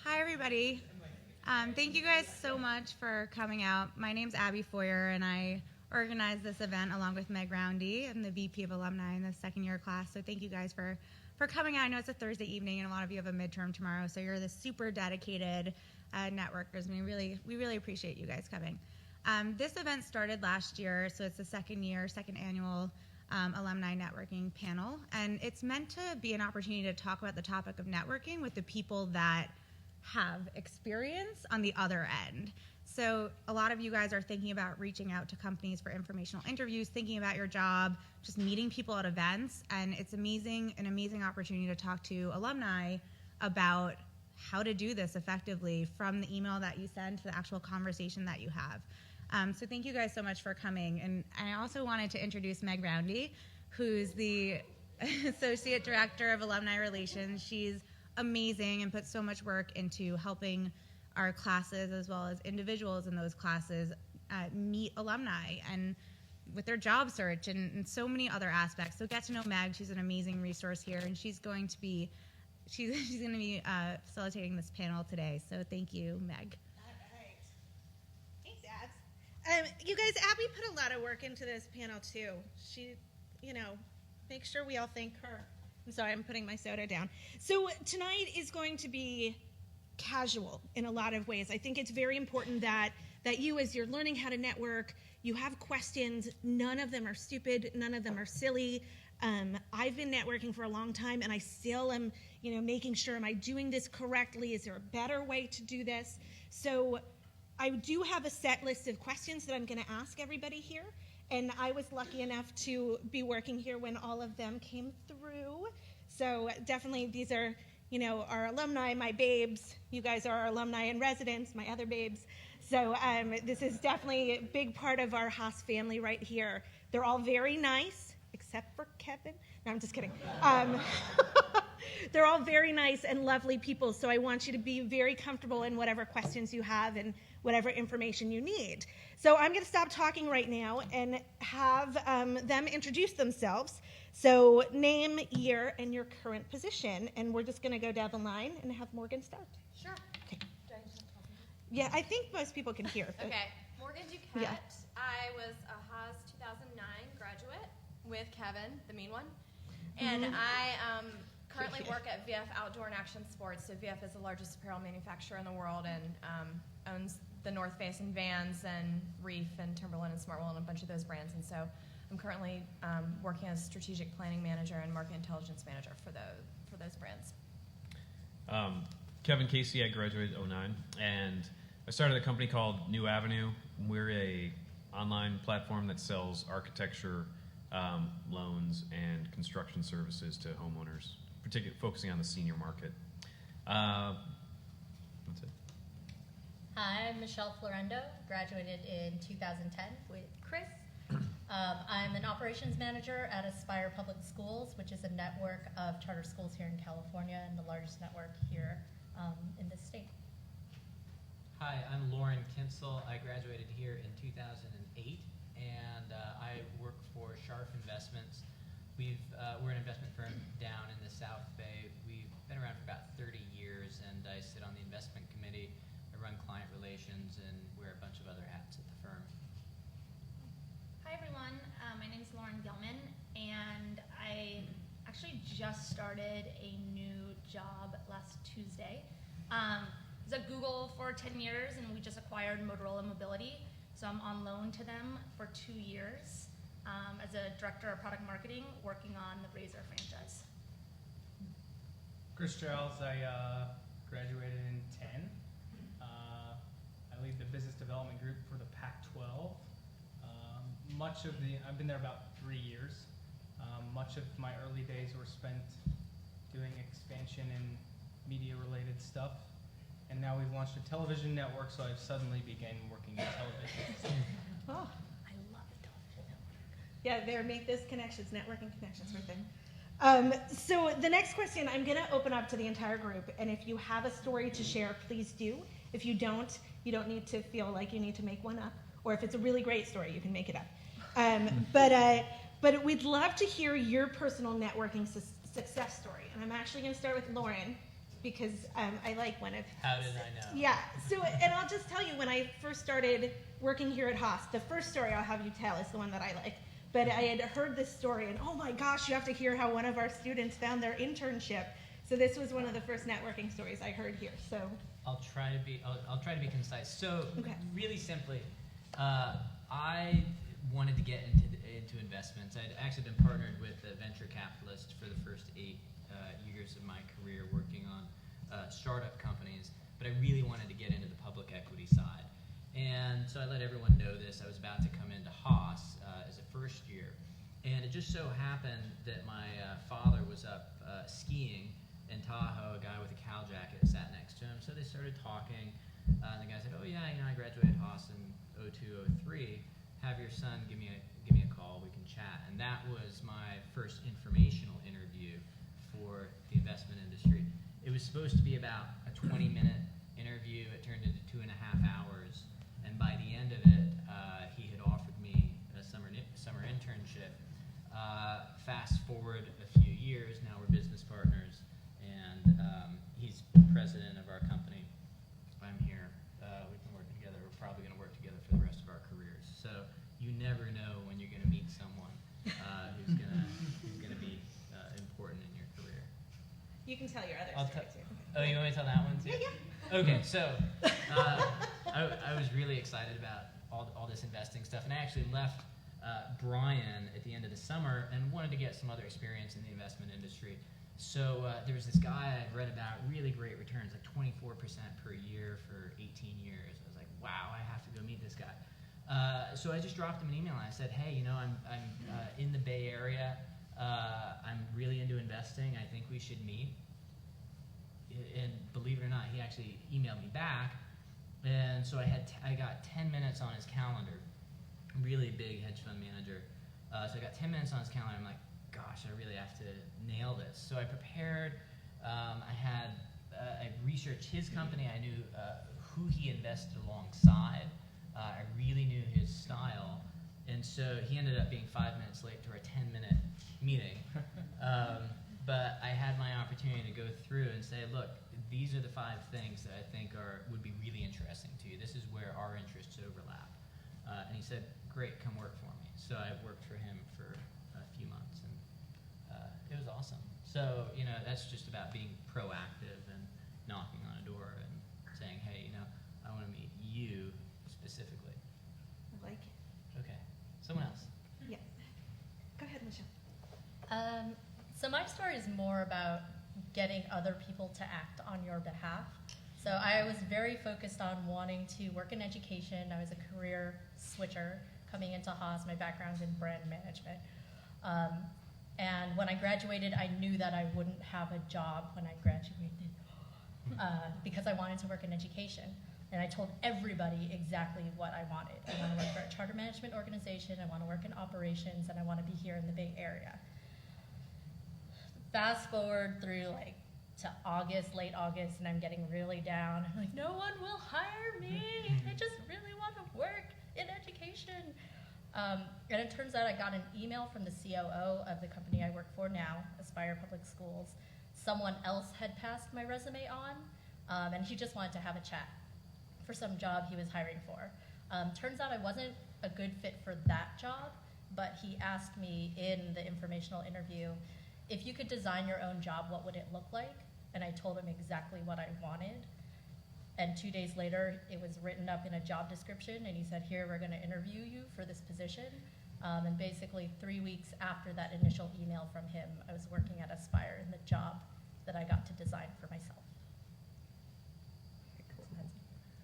Hi, everybody. Thank you guys so much for coming out. My name's Abby Foyer, and I organized this event along with Meg Roundy. I'm the VP of Alumni in the second year class, so thank you guys for coming out. I know it's a Thursday evening, and a lot of you have a midterm tomorrow, so you're the super dedicated networkers, and we really appreciate you guys coming. This event started last year, so it's the second annual alumni networking panel, and it's meant to be an opportunity to talk about the topic of networking with the people that have experience on the other end. So a lot of you guys are thinking about reaching out to companies for informational interviews, thinking about your job, just meeting people at events, and it's an amazing opportunity to talk to alumni about how to do this effectively from the email that you send to the actual conversation that you have. So thank you guys so much for coming. And I also wanted to introduce Meg Roundy, who's the Associate Director of Alumni Relations. She's amazing and puts so much work into helping our classes as well as individuals in those classes meet alumni and with their job search and so many other aspects. So get to know Meg. She's an amazing resource here, and she's going to be facilitating this panel today. So thank you, Meg. All right. Thanks, Abs. You guys, Abby put a lot of work into this panel too. She, make sure we all thank her. I'm sorry, I'm putting my soda down. So tonight is going to be casual in a lot of ways. I think it's very important that you, as you're learning how to network, you have questions. None of them are stupid. None of them are silly. I've been networking for a long time, and I still am, making sure, am I doing this correctly? Is there a better way to do this? So I do have a set list of questions that I'm going to ask everybody here. And I was lucky enough to be working here when all of them came through. So definitely these are, our alumni, my babes. You guys are our alumni in residence, my other babes. So this is definitely a big part of our Haas family right here. They're all very nice, except for Kevin. No, I'm just kidding. They're all very nice and lovely people, so I want you to be very comfortable in whatever questions you have and whatever information you need. So I'm going to stop talking right now and have them introduce themselves. So name, year, and your current position, and we're just going to go down the line and have Morgan start. Sure. Okay. Yeah, I think most people can hear. Okay. Morgan Duquette. Yeah. I was a Haas 2009 graduate with Kevin, the mean one, and I currently work at VF Outdoor and Action Sports. So VF is the largest apparel manufacturer in the world and owns the North Face and Vans and Reef and Timberland and Smartwool and a bunch of those brands. And so I'm currently working as strategic planning manager and market intelligence manager for those brands. Kevin Casey, I graduated in 2009, and I started a company called New Avenue. We're a online platform that sells architecture loans and construction services to homeowners, particularly focusing on the senior market. That's it. Hi, I'm Michelle Florendo, graduated in 2010 with Chris. I'm an operations manager at Aspire Public Schools, which is a network of charter schools here in California and the largest network here in this state. Hi, I'm Lauren Kinsel. I graduated here in 2008, and I work for Sharf Investments. We're an investment firm down in the South Bay. We've been around for about 30 years, and I sit on the investment committee. I run client relations and wear a bunch of other hats at the firm. Hi everyone, my name is Lauren Gilman, and I actually just started a new job last Tuesday. I was at Google for 10 years, and we just acquired Motorola Mobility, so I'm on loan to them for 2 years as a director of product marketing, working on the Razor franchise. Chris Giles, I graduated in 10. I lead the business development group for the Pac-12. I've been there about 3 years. Much of my early days were spent doing expansion and media-related stuff. And now we've launched a television network, so I've suddenly begun working in television. Oh, I love the television network. Yeah, there, make those connections, networking connections right there. So the next question, I'm going to open up to the entire group, and if you have a story to share, please do. If you don't, you don't need to feel like you need to make one up. Or if it's a really great story, you can make it up. But we'd love to hear your personal networking success story. And I'm actually going to start with Lauren, because I like one of. How did I know? Yeah. So, and I'll just tell you, when I first started working here at Haas, the first story I'll have you tell is the one that I like. But I had heard this story, and oh my gosh, you have to hear how one of our students found their internship. So this was one of the first networking stories I heard here. So I'll try to be concise. So Okay. really simply, I wanted to get into investments. I'd actually been partnered with a venture capitalist for the first 8 years of my career working on startup companies, but I really wanted to get into the public equity side. And so I let everyone know this. I was about to come into Haas as a first year. And it just so happened that my father was up skiing in Tahoe. A guy with a cow jacket sat next to him. So they started talking. And the guy said, oh yeah, I graduated Haas in 02, 03. Have your son give me a call. We can chat. And that was my first informational interview for the investment industry. It was supposed to be about a 20-minute interview. It turned into 2.5 hours. And by the end of it, he had offered me a summer internship. Fast forward a few years, now we're business partners, and he's president of our company. I'm here. We've been working together. We're probably going to work together for the rest of our careers. So you never know when you're going to meet someone who's going to be important in your career. you can tell your other story too. Oh, you want me to tell that one too? Yeah. Okay, so I was really excited about all this investing stuff, and I actually left Brian at the end of the summer and wanted to get some other experience in the investment industry. So there was this guy I'd read about, really great returns, like 24% per year for 18 years. I was like, wow, I have to go meet this guy. So I just dropped him an email and I said, hey, I'm in the Bay Area. I'm really into investing. I think we should meet. And believe it or not, he actually emailed me back. And so I got 10 minutes on his calendar. Really big hedge fund manager. So I got 10 minutes on his calendar. I'm like, gosh, I really have to nail this. So I prepared. I researched his company. I knew who he invested alongside. I really knew his style. And so he ended up being 5 minutes late to our 10-minute meeting. But I had my opportunity to go through and say, look, these are the 5 things that I think would be really interesting to you. This is where our interests overlap. And he said, great, come work for me. So I worked for him for a few months, and it was awesome. So, that's just about being proactive and knocking on a door and saying, hey, I want to meet you specifically. I like it. Okay, someone else. Yeah. Go ahead, Michelle. So my story is more about getting other people to act on your behalf. So I was very focused on wanting to work in education. I was a career switcher coming into Haas. My background's in brand management. And when I graduated, I knew that I wouldn't have a job when I graduated because I wanted to work in education. And I told everybody exactly what I wanted. I want to work for a charter management organization, I want to work in operations, and I want to be here in the Bay Area. Fast forward through to August, late August, and I'm getting really down. I'm like, no one will hire me. I just really want to work in education. And it turns out I got an email from the COO of the company I work for now, Aspire Public Schools. Someone else had passed my resume on, and he just wanted to have a chat for some job he was hiring for. Turns out I wasn't a good fit for that job, but he asked me in the informational interview, if you could design your own job, what would it look like? And I told him exactly what I wanted. And 2 days later, it was written up in a job description, and he said, here, we're gonna interview you for this position. And basically 3 weeks after that initial email from him, I was working at Aspire in the job that I got to design for myself.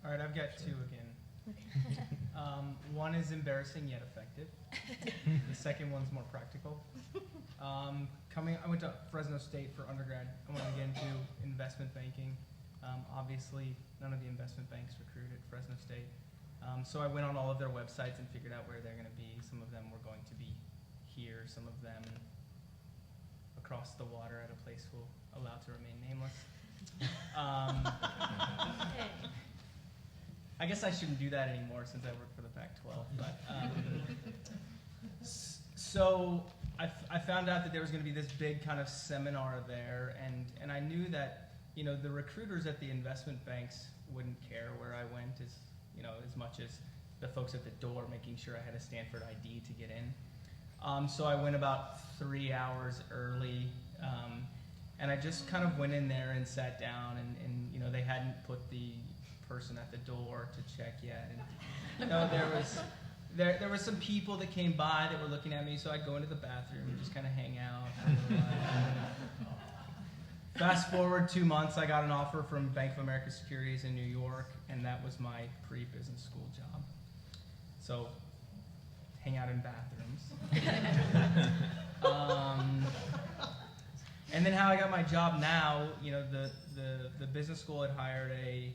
All right, I've got 2 again. One is embarrassing yet effective. The second one's more practical. I went to Fresno State for undergrad. I wanted to get into investment banking. Obviously, none of the investment banks recruit at Fresno State. So I went on all of their websites and figured out where they're going to be. Some of them were going to be here. Some of them across the water at a place we'll allow to remain nameless. I guess I shouldn't do that anymore since I work for the Pac-12. But so I found out that there was going to be this big kind of seminar there, and I knew that the recruiters at the investment banks wouldn't care where I went as much as the folks at the door making sure I had a Stanford ID to get in. So I went about 3 hours early, and I just kind of went in there and sat down, and they hadn't put the person at the door to check yet. And there was some people that came by that were looking at me, so I'd go into the bathroom and just kind of hang out. Fast forward 2 months, I got an offer from Bank of America Securities in New York, and that was my pre-business school job. So, hang out in bathrooms. And then how I got my job now, the business school had hired a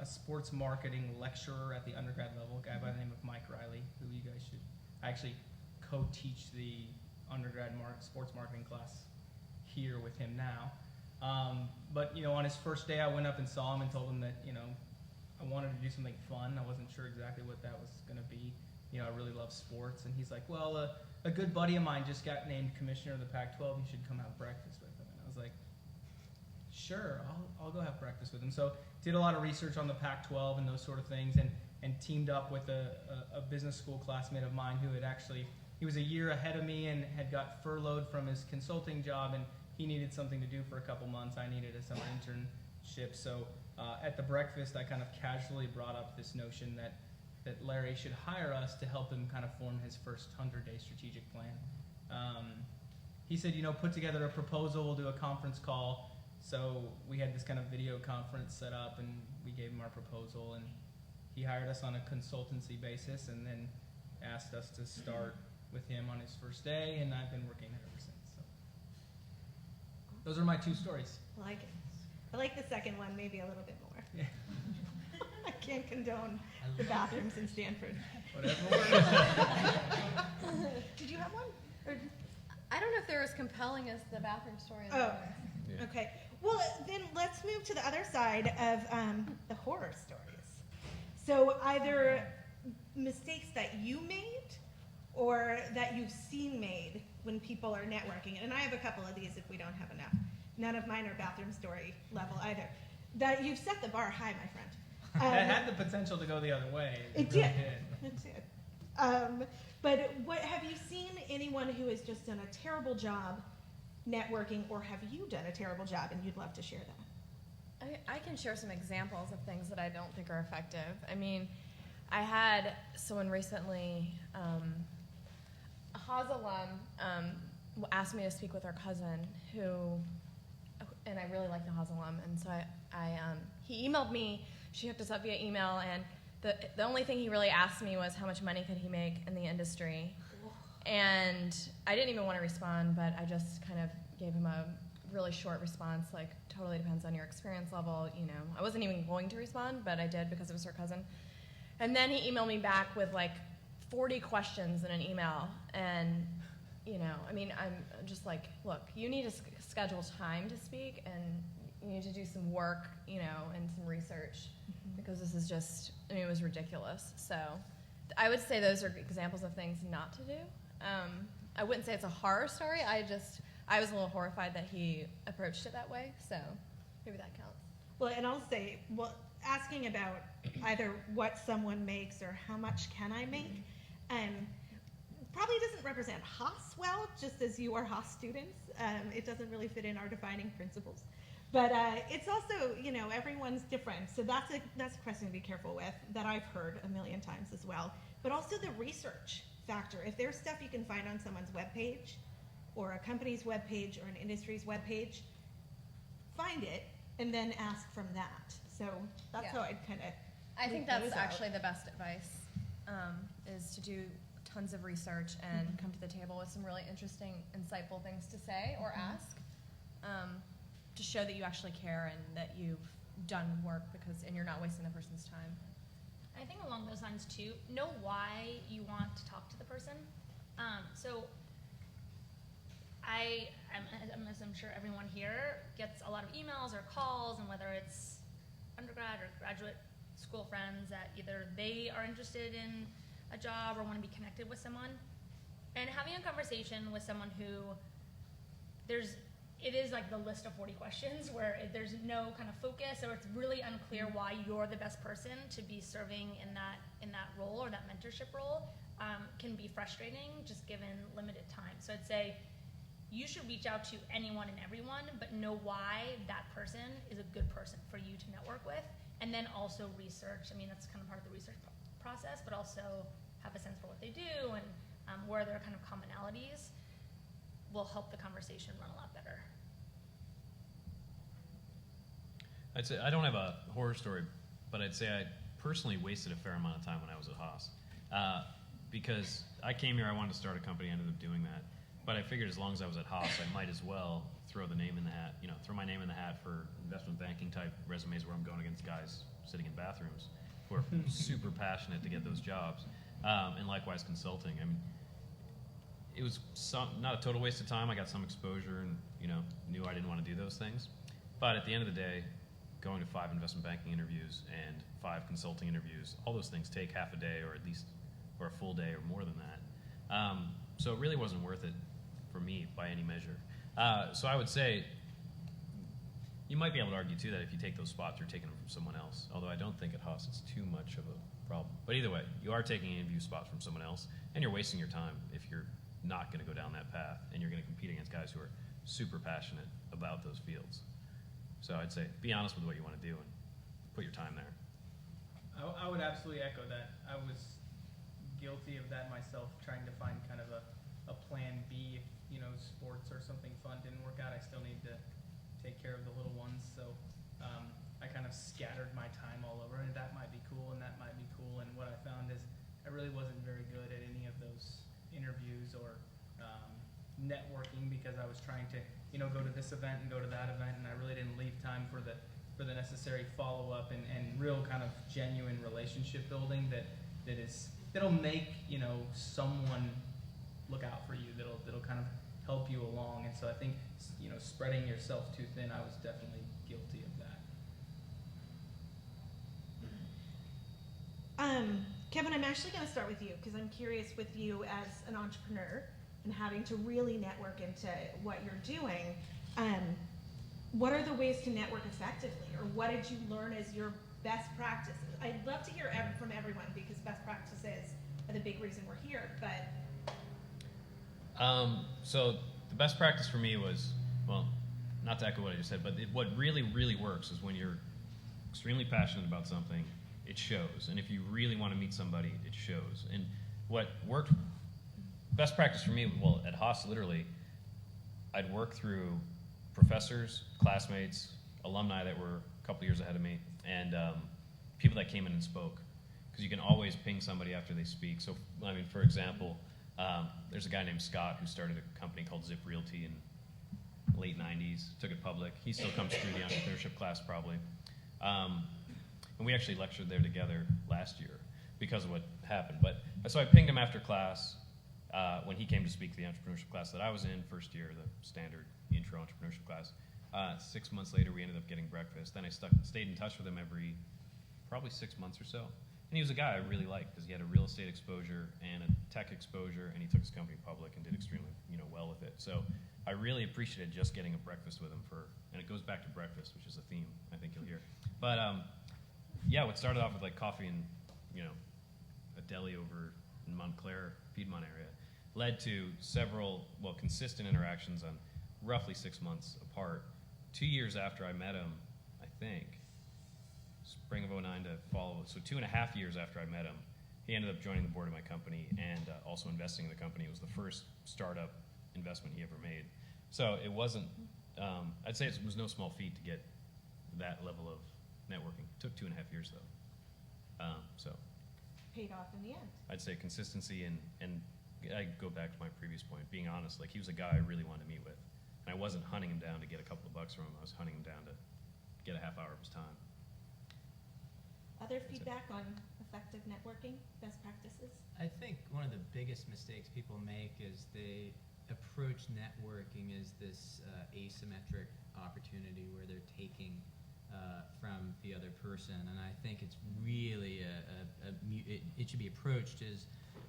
sports marketing lecturer at the undergrad level, a guy by the name of Mike Riley, who you guys should. I actually co-teach the undergrad sports marketing class here with him now. But on his first day, I went up and saw him and told him that I wanted to do something fun. I wasn't sure exactly what that was going to be. I really love sports, and he's like, well, a good buddy of mine just got named commissioner of the Pac-12. You should come have breakfast with him. And I was like, sure, I'll go have breakfast with him. So did a lot of research on the Pac-12 and those sort of things, and teamed up with a business school classmate of mine who he was a year ahead of me and had got furloughed from his consulting job, and he needed something to do for a couple months. I needed a summer internship. So at the breakfast, I kind of casually brought up this notion that Larry should hire us to help him kind of form his first 100-day strategic plan. He said, put together a proposal, we'll do a conference call. So we had this kind of video conference set up, and we gave him our proposal, and he hired us on a consultancy basis and then asked us to start with him on his first day, and I've been working there ever since. So those are my 2 stories. I like it. I like the second one maybe a little bit more. Yeah. I can't condone the bathrooms in Stanford. Whatever. Did you have one? Or I don't know if they're as compelling as the bathroom story. Yeah. Okay. Well, then let's move to the other side of the horror stories. So either mistakes that you made or that you've seen made when people are networking. And I have a couple of these if we don't have enough. None of mine are bathroom story level either. That you've set the bar high, my friend. That had the potential to go the other way. It really did. It did. But have you seen anyone who has just done a terrible job networking, or have you done a terrible job and you'd love to share that? I can share some examples of things that I don't think are effective. I mean, I had someone recently, a Haas alum, asked me to speak with her cousin, and I really like the Haas alum, and so he emailed me. She hooked us up via email, and the only thing he really asked me was how much money could he make in the industry. And I didn't even want to respond, but I just kind of gave him a really short response, like, totally depends on your experience level, I wasn't even going to respond, but I did because it was her cousin. And then he emailed me back with like 40 questions in an email, and I'm just like, look, you need to schedule time to speak, and you need to do some work, and some research, because this is just, it was ridiculous. So I would say those are examples of things not to do. I wouldn't say it's a horror story. I was a little horrified that he approached it that way, so maybe that counts. Well, and I'll say, asking about either what someone makes or how much can I make, probably doesn't represent Haas well, just as you are Haas students. It doesn't really fit in our defining principles. But it's also, everyone's different. So that's a question to be careful with that I've heard a million times as well. But also the research factor. If there's stuff you can find on someone's webpage or a company's webpage or an industry's webpage, find it and then ask from that. So that's how I'd kind of. I think that's actually the best advice, is to do tons of research and come to the table with some really interesting, insightful things to say or ask, to show that you actually care and that you've done work, and you're not wasting the person's time. I think along those lines too, know why you want to talk to the person. So as I'm sure everyone here gets a lot of emails or calls, and whether it's undergrad or graduate school friends that either they are interested in a job or want to be connected with someone, and having a conversation with someone who there's it is like the list of 40 questions where there's no kind of focus, or it's really unclear why you're the best person to be serving in that role or that mentorship role. Can be frustrating just given limited time. So I'd say you should reach out to anyone and everyone, but know why that person is a good person for you to network with, and then also research. I mean, that's kind of part of the research process, but also have a sense for what they do and where their kind of commonalities will help the conversation run a lot better. I'd say I don't have a horror story, but I'd say I personally wasted a fair amount of time when I was at Haas. Because I came here, I wanted to start a company, I ended up doing that. But I figured as long as I was at Haas, I might as well throw the name in the hat, throw my name in the hat for investment banking type resumes where I'm going against guys sitting in bathrooms who are super passionate to get those jobs. And likewise consulting. I mean, it was not a total waste of time. I got some exposure and, knew I didn't want to do those things. But at the end of the day, going to 5 investment banking interviews and 5 consulting interviews, all those things take half a day or at least or a full day or more than that. So it really wasn't worth it for me by any measure. So I would say you might be able to argue too that if you take those spots, you're taking them from someone else. Although I don't think at Haas it's too much of a problem. But either way, you are taking interview spots from someone else, and you're wasting your time if you're not going to go down that path, and you're going to compete against guys who are super passionate about those fields. So I'd say be honest with what you want to do and put your time there. I would absolutely echo that. I was guilty of that myself, trying to find kind of a plan B if, sports or something fun didn't work out. I still need to take care of the little ones. So I kind of scattered my time all over, and that might be cool and that might be cool. And what I found is I really wasn't very good at any of those interviews or networking because I was trying to, go to this event and go to that event, and I really didn't leave time for the necessary follow-up and real kind of genuine relationship building that'll make, someone look out for you, that'll kind of help you along. And so I think, spreading yourself too thin, I was definitely guilty of that. Kevin, I'm actually going to start with you because I'm curious with you as an entrepreneur and having to really network into what you're doing. What are the ways to network effectively, or what did you learn as your best practices? I'd love to hear from everyone because best practices are the big reason we're here, but... So the best practice for me was, well, not to echo what I just said, but what really, really works is when you're extremely passionate about something, it shows. And if you really want to meet somebody, it shows. And what worked, best practice for me, well, at Haas, literally, I'd work through professors, classmates, alumni that were a couple years ahead of me, and people that came in and spoke. Because you can always ping somebody after they speak. So, I mean, for example, there's a guy named Scott who started a company called Zip Realty in the late 90s, took it public. He still comes through the entrepreneurship class probably. And we actually lectured there together last year because of what happened. But so I pinged him after class when he came to speak to the entrepreneurship class that I was in, first year, the standard intro entrepreneurship class. 6 months later, we ended up getting breakfast. Then I stayed in touch with him every probably 6 months or so. And he was a guy I really liked because he had a real estate exposure and a tech exposure, and he took his company public and did extremely well with it. So I really appreciated just getting a breakfast with him and it goes back to breakfast, which is a theme I think you'll hear. But yeah, what started off with like coffee and a deli over in Montclair, Piedmont area, led to several consistent interactions on roughly 6 months apart. 2 years after I met him, I think, spring of '09 to follow, so 2.5 years after I met him, he ended up joining the board of my company and also investing in the company. It was the first startup investment he ever made. So it wasn't, I'd say it was no small feat to get that level of networking. It took 2.5 years though. So Paid off in the end. I'd say consistency and I go back to my previous point, being honest. Like, he was a guy I really wanted to meet with. And I wasn't hunting him down to get a couple of bucks from him. I was hunting him down to get a half hour of his time. Other feedback on effective networking, best practices? I think one of the biggest mistakes people make is they approach networking as this asymmetric opportunity where they're taking from the other person, and I think it's really it should be approached as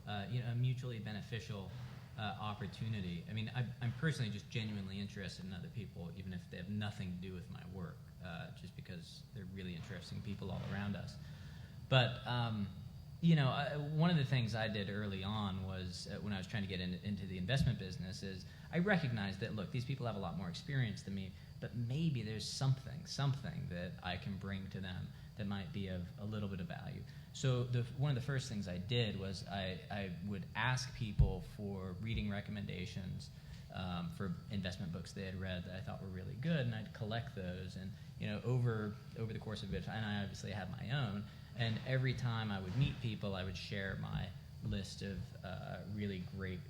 a mutually beneficial opportunity. I mean, I'm personally just genuinely interested in other people, even if they have nothing to do with my work, just because they're really interesting people all around us. But, one of the things I did early on was when I was trying to get into the investment business is I recognized that, look, these people have a lot more experience than me, but maybe there's something that I can bring to them that might be of a little bit of value. So one of the first things I did was I would ask people for reading recommendations for investment books they had read that I thought were really good, and I'd collect those. And over the course of it, and I obviously had my own. And every time I would meet people, I would share my list of really great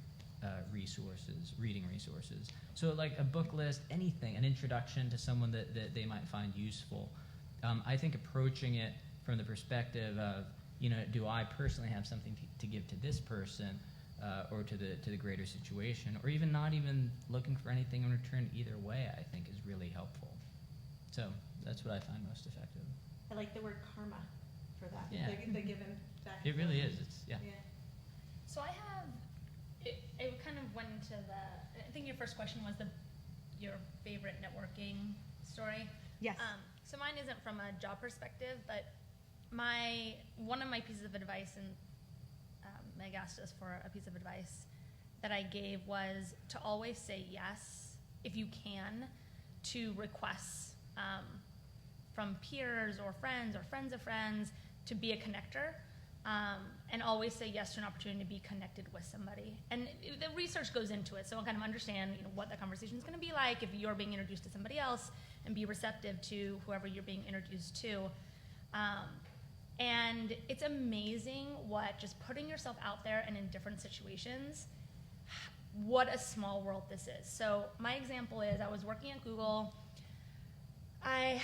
reading resources. So like a book list, anything, an introduction to someone that they might find useful. I think approaching it from the perspective of, do I personally have something to give to this person or to the greater situation, or even not even looking for anything in return either way, I think is really helpful. So that's what I find most effective. I like the word karma for that. Yeah. The giving back. It really is. Yeah. So I have, it kind of went into I think your first question was your favorite networking story. Yes. So mine isn't from a job perspective, but one of my pieces of advice, and Meg asked us for a piece of advice that I gave, was to always say yes, if you can, to requests from peers or friends of friends to be a connector, and always say yes to an opportunity to be connected with somebody. And the research goes into it, so kind of understand what the conversation is going to be like if you're being introduced to somebody else, and be receptive to whoever you're being introduced to. And it's amazing what just putting yourself out there and in different situations, what a small world this is. So my example is I was working at Google. I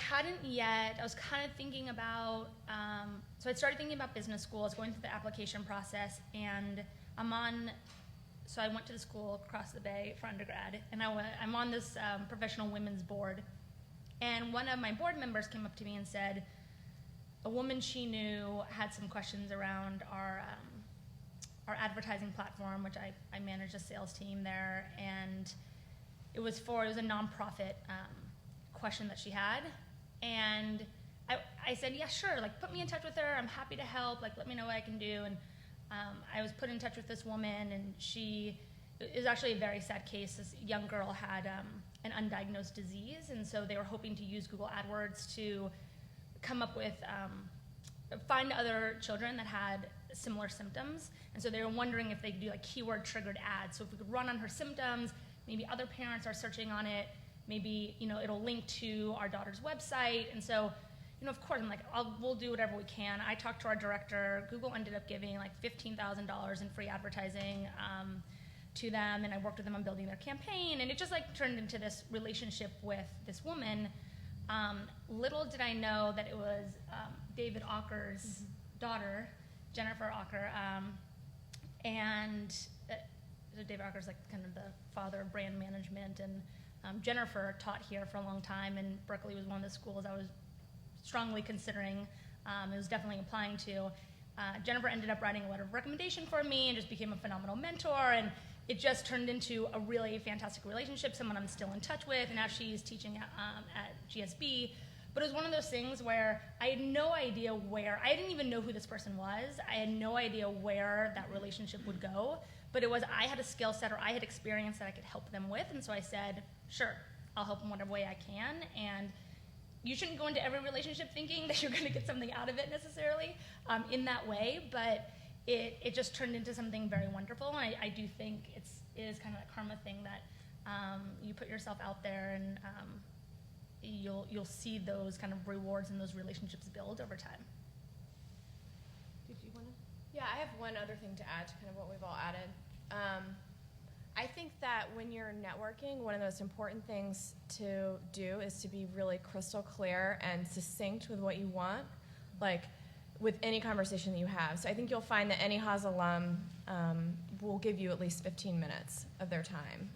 was kind of thinking about, so I started thinking about business school. I was going through the application process, and so I went to the school across the bay for undergrad, and I'm on this professional women's board. And one of my board members came up to me and said, a woman she knew had some questions around our advertising platform, which I managed a sales team there, and it was a nonprofit question that she had. And I said, yeah, sure, put me in touch with her, I'm happy to help, let me know what I can do. And I was put in touch with this woman, and it was actually a very sad case. This young girl had an undiagnosed disease, and so they were hoping to use Google AdWords to come up with, find other children that had similar symptoms. And so they were wondering if they could do keyword triggered ads. So if we could run on her symptoms, maybe other parents are searching on it, maybe it'll link to our daughter's website. And so, of course, I'm like, we'll do whatever we can. I talked to our director. Google ended up giving $15,000 in free advertising to them, and I worked with them on building their campaign, and it just turned into this relationship with this woman. Little did I know that it was David Auker's daughter, Jennifer Auker, and so David Auker's kind of the father of brand management, and Jennifer taught here for a long time, and Berkeley was one of the schools I was strongly considering. It was definitely applying to. Jennifer ended up writing a letter of recommendation for me and just became a phenomenal mentor, and it just turned into a really fantastic relationship, someone I'm still in touch with, and now she's teaching at GSB. But it was one of those things where I had no idea I didn't even know who this person was. I had no idea where that relationship would go, but I had a skill set, or I had experience that I could help them with, and so I said, sure, I'll help them whatever way I can. And you shouldn't go into every relationship thinking that you're going to get something out of it necessarily in that way, but it just turned into something very wonderful. And I do think it is kind of that karma thing that you put yourself out there, and you'll see those kind of rewards and those relationships build over time. Did you want to? Yeah, I have one other thing to add to kind of what we've all added. I think that when you're networking, one of the most important things to do is to be really crystal clear and succinct with what you want, with any conversation that you have. So I think you'll find that any Haas alum will give you at least 15 minutes of their time.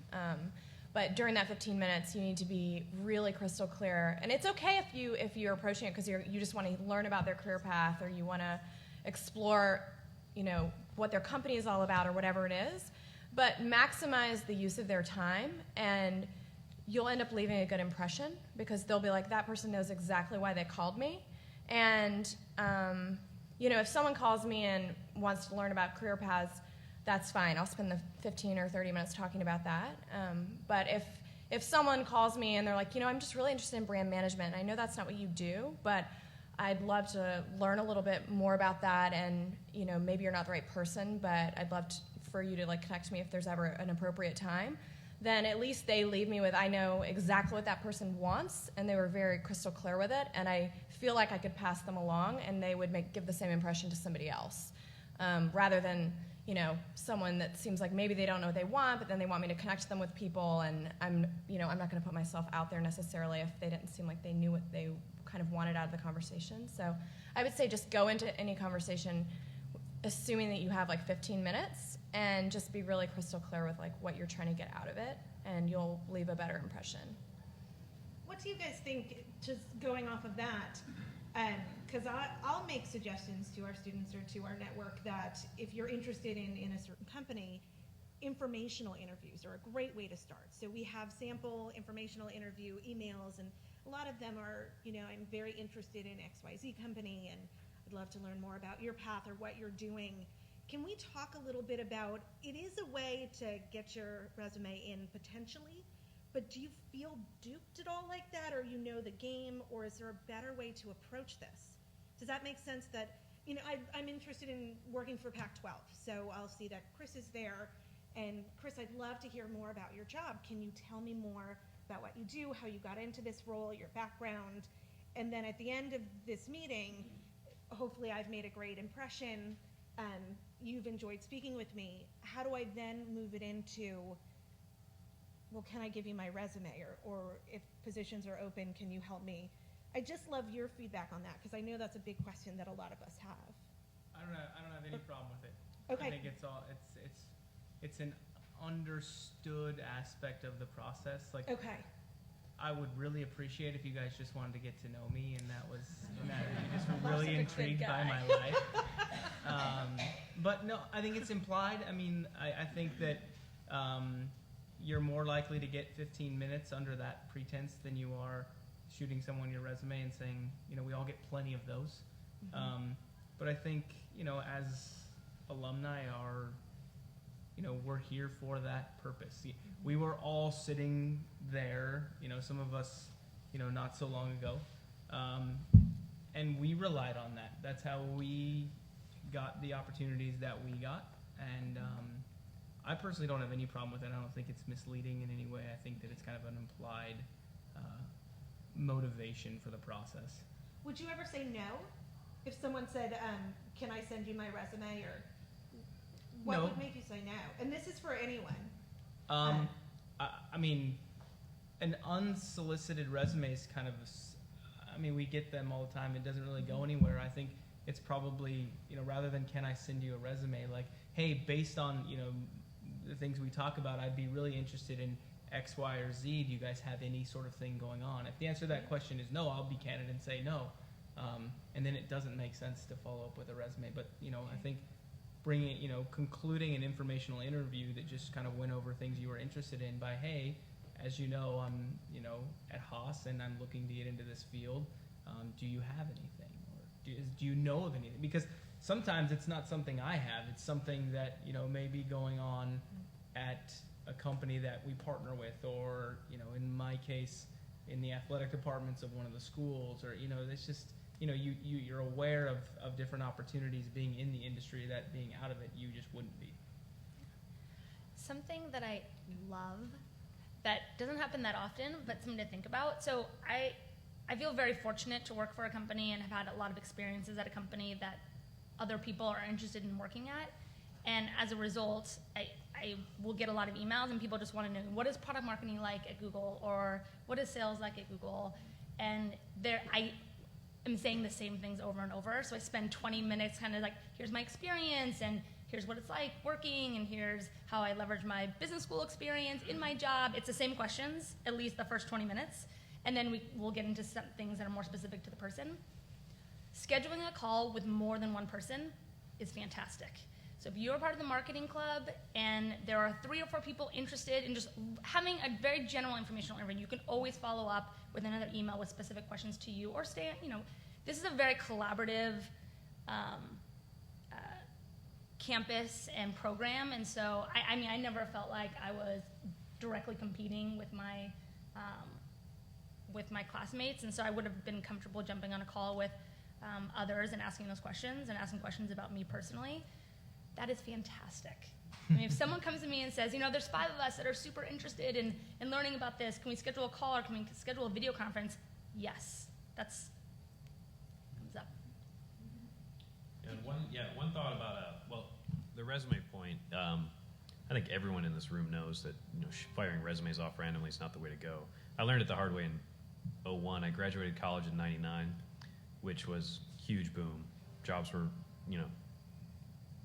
But during that 15 minutes, you need to be really crystal clear. And it's okay if you're approaching it because you just want to learn about their career path, or you want to explore, what their company is all about, or whatever it is. but maximize the use of their time, and you'll end up leaving a good impression because they'll be like, that person knows exactly why they called me. And, if someone calls me and wants to learn about career paths, that's fine. I'll spend the 15 or 30 minutes talking about that. But if someone calls me and they're like, I'm just really interested in brand management, I know that's not what you do, but I'd love to learn a little bit more about that, and maybe you're not the right person, but I'd love for you to connect me if there's ever an appropriate time, then at least they leave me with, I know exactly what that person wants, and they were very crystal clear with it, and I feel like I could pass them along, and they would give the same impression to somebody else, rather than someone that seems like maybe they don't know what they want, but then they want me to connect them with people, and I'm not going to put myself out there necessarily if they didn't seem like they knew what they kind of wanted out of the conversation. So I would say just go into any conversation assuming that you have 15 minutes, and just be really crystal clear with what you're trying to get out of it, and you'll leave a better impression. What do you guys think, just going off of that? Because I'll make suggestions to our students or to our network that if you're interested in a certain company, informational interviews are a great way to start. So we have sample informational interview emails, and a lot of them are, I'm very interested in XYZ company, and I'd love to learn more about your path or what you're doing. Can we talk a little bit about, it is a way to get your resume in potentially, but do you feel duped at all like that, or the game, or is there a better way to approach this? Does that make sense that, I'm interested in working for Pac-12, so I'll see that Chris is there, and Chris, I'd love to hear more about your job. Can you tell me more about what you do, how you got into this role, your background? And then at the end of this meeting, hopefully I've made a great impression, you've enjoyed speaking with me. How do I then move it into, well, can I give you my resume, or if positions are open, can you help me? I just love your feedback on that, because I know that's a big question that a lot of us have. I don't have any problem with it. Okay. I think it's an understood aspect of the process. Okay. I would really appreciate if you guys just wanted to get to know me, and that you just were really intrigued by my life. But no, I think it's implied. I mean, I think that you're more likely to get 15 minutes under that pretense than you are shooting someone your resume and saying, we all get plenty of those. Mm-hmm. But I think, as alumni are, we're here for that purpose. We were all sitting there, some of us, not so long ago, and we relied on that. That's how we got the opportunities that we got, and I personally don't have any problem with it. I don't think it's misleading in any way. I think that it's kind of an implied motivation for the process. Would you ever say no? If someone said, can I send you my resume, or what would make you say no? And this is for anyone. I mean, an unsolicited resume is kind of, we get them all the time. It doesn't really go anywhere. I think it's probably, rather than can I send you a resume, hey, based on, the things we talk about, I'd be really interested in X, Y, or Z. Do you guys have any sort of thing going on? If the answer to that question is no, I'll be candid and say no. And then it doesn't make sense to follow up with a resume. But, I think bringing, concluding an informational interview that just kind of went over things you were interested in by, hey, as you know, I'm, at Haas and I'm looking to get into this field. Do you have anything? Or do you know of anything? Because sometimes it's not something I have. It's something that, may be going on at a company that we partner with, or, in my case, in the athletic departments of one of the schools, or, it's just, you're aware of different opportunities being in the industry that being out of it, you just wouldn't be. Something that I love that doesn't happen that often, but something to think about. So I feel very fortunate to work for a company and have had a lot of experiences at a company that other people are interested in working at. And as a result, I will get a lot of emails, and people just want to know, what is product marketing like at Google, or what is sales like at Google? And I am saying the same things over and over. So I spend 20 minutes kind of here's my experience, and here's what it's like working, and here's how I leverage my business school experience in my job. It's the same questions, at least the first 20 minutes. And then we'll get into some things that are more specific to the person. Scheduling a call with more than one person is fantastic. So if you're part of the marketing club and there are 3 or 4 people interested in just having a very general informational interview, you can always follow up with another email with specific questions to you, or stay, this is a very collaborative campus and program, and so I never felt like I was directly competing with my classmates, and so I would have been comfortable jumping on a call with others and asking those questions and asking questions about me personally. That is fantastic. I mean, if someone comes to me and says, there's 5 of us that are super interested in learning about this, can we schedule a call or can we schedule a video conference? Yes, that's thumbs up. And one thought about the resume point. I think everyone in this room knows that firing resumes off randomly is not the way to go. I learned it the hard way in 2001. I graduated college in '99, which was huge boom. Jobs were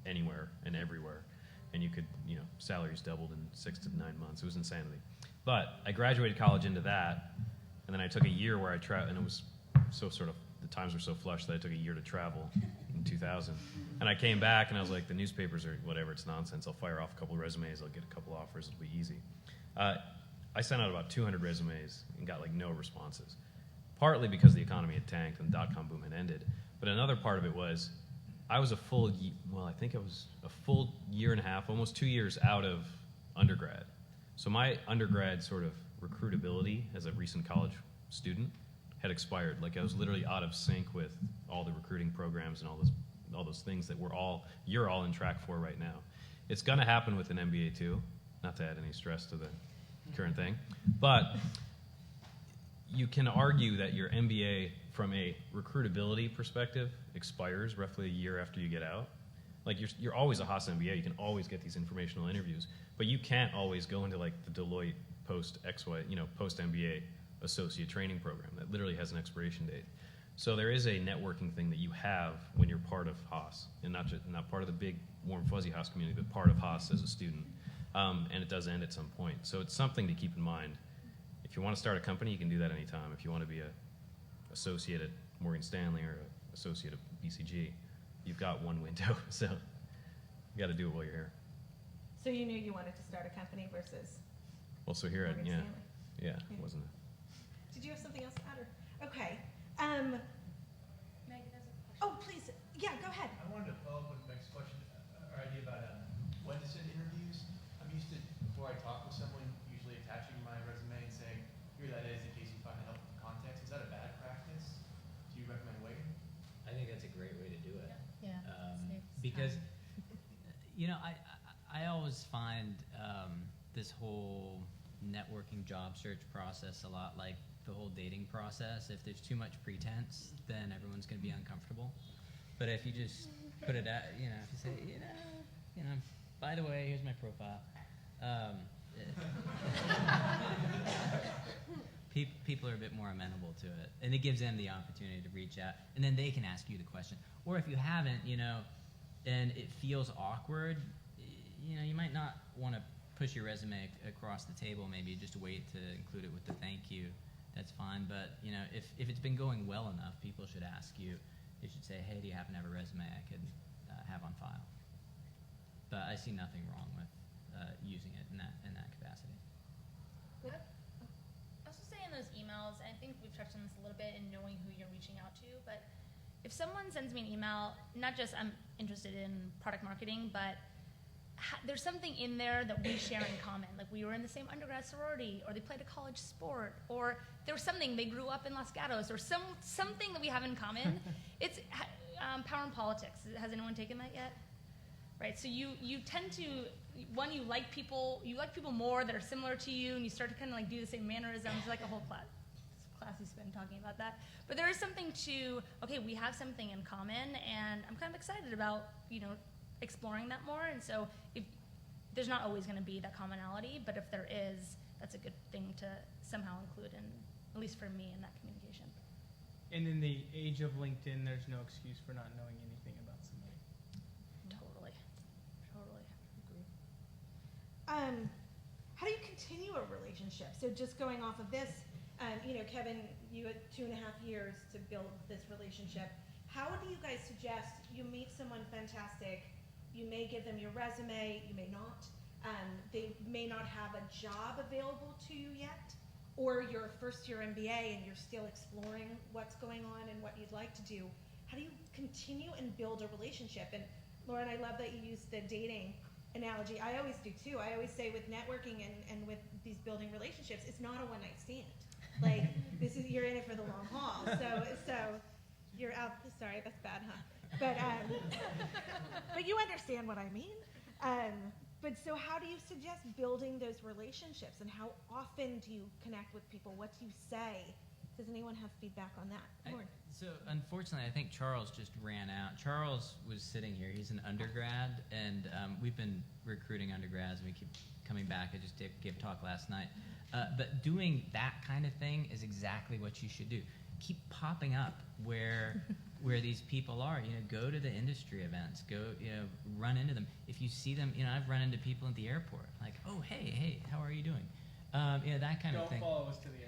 anywhere and everywhere, and you could salaries doubled in 6 to 9 months. It was insanity. But I graduated college into that, and then I took a year where I traveled, and it was the times were so flush that I took a year to travel in 2000. And I came back and I was like, the newspapers are whatever, it's nonsense. I'll fire off a couple resumes, I'll get a couple offers, it'll be easy. I sent out about 200 resumes and got no responses. Partly because the economy had tanked and the dot-com boom had ended. But another part of it was I was a full year and a half, almost 2 years out of undergrad. So my undergrad sort of recruitability as a recent college student had expired. I was literally out of sync with all the recruiting programs and all those things that you're all in track for right now. It's going to happen with an MBA too, not to add any stress to the current thing, but you can argue that your MBA from a recruitability perspective expires roughly a year after you get out. You're always a Haas MBA, you can always get these informational interviews, but you can't always go into the Deloitte post MBA associate training program that literally has an expiration date. So there is a networking thing that you have when you're part of Haas, and not part of the big warm fuzzy Haas community, but part of Haas as a student. And it does end at some point. So it's something to keep in mind. If you want to start a company, you can do that anytime. If you want to be an associate at Morgan Stanley or an associate at BCG, you've got one window. So you got to do it while you're here. So you knew you wanted to start a company versus Well, so here, Morgan Stanley. Yeah, wasn't it? Did you have something else to add? Okay. Meg, there's a question. Oh, please. Yeah, go ahead. I wanted to follow up with Meg's question, or idea about when to send interviews. I'm used to, before I talk with someone, usually attaching my resume and saying, here that is in case you find it helpful context. Is that a bad practice? Do you recommend waiting? I think that's a great way to do it. Yeah. Because, I always find this whole networking job search process a lot like the whole dating process. If there's too much pretense, then everyone's going to be uncomfortable. But if you just put it out, if you say, by the way, here's my profile. People are a bit more amenable to it, and it gives them the opportunity to reach out, and then they can ask you the question. Or if you haven't, and it feels awkward, you might not want to push your resume across the table. Maybe just wait to include it with the thank you. That's fine. But if it's been going well enough, people should ask you. They should say, "Hey, do you happen to have a resume I could have on file?" But I see nothing wrong with using it in that capacity. I also say in those emails, I think we've touched on this a little bit in knowing who you're reaching out to, but if someone sends me an email, not just I'm interested in product marketing, but there's something in there that we share in common. Like we were in the same undergrad sorority, or they played a college sport, or there was something, they grew up in Los Gatos, or something that we have in common. It's Power and Politics. Has anyone taken that yet? Right, so you tend to, one, you like people more that are similar to you, and you start to kind of like do the same mannerisms, like a whole class you spend talking about that. But there is something to, okay, we have something in common, and I'm kind of excited about, exploring that more. And so there's not always going to be that commonality, but if there is, that's a good thing to somehow include in, at least for me, in that communication. And in the age of LinkedIn, there's no excuse for not knowing anything about somebody. Totally. How do you continue a relationship? So just going off of this, Kevin, you had 2.5 years to build this relationship. How do you guys suggest you meet someone fantastic You may give them your resume, you may not. They may not have a job available to you yet, or you're a first-year MBA and you're still exploring what's going on and what you'd like to do. How do you continue and build a relationship? And Lauren, I love that you used the dating analogy. I always do too. I always say with networking and with these building relationships, it's not a one-night stand. Like, you're in it for the long haul. So you're out. Sorry, that's bad, huh? But you understand what I mean. But so how do you suggest building those relationships, and how often do you connect with people? What do you say? Does anyone have feedback on that? Lauren. So unfortunately, I think Charles just ran out. Charles was sitting here. He's an undergrad, and we've been recruiting undergrads, and we keep coming back. I just gave a talk last night. But doing that kind of thing is exactly what you should do. Keep popping up where these people are. Go to the industry events. Go, run into them. If you see them, I've run into people at the airport. Like, oh, hey, how are you doing? That kind of thing. Don't follow us to the airport.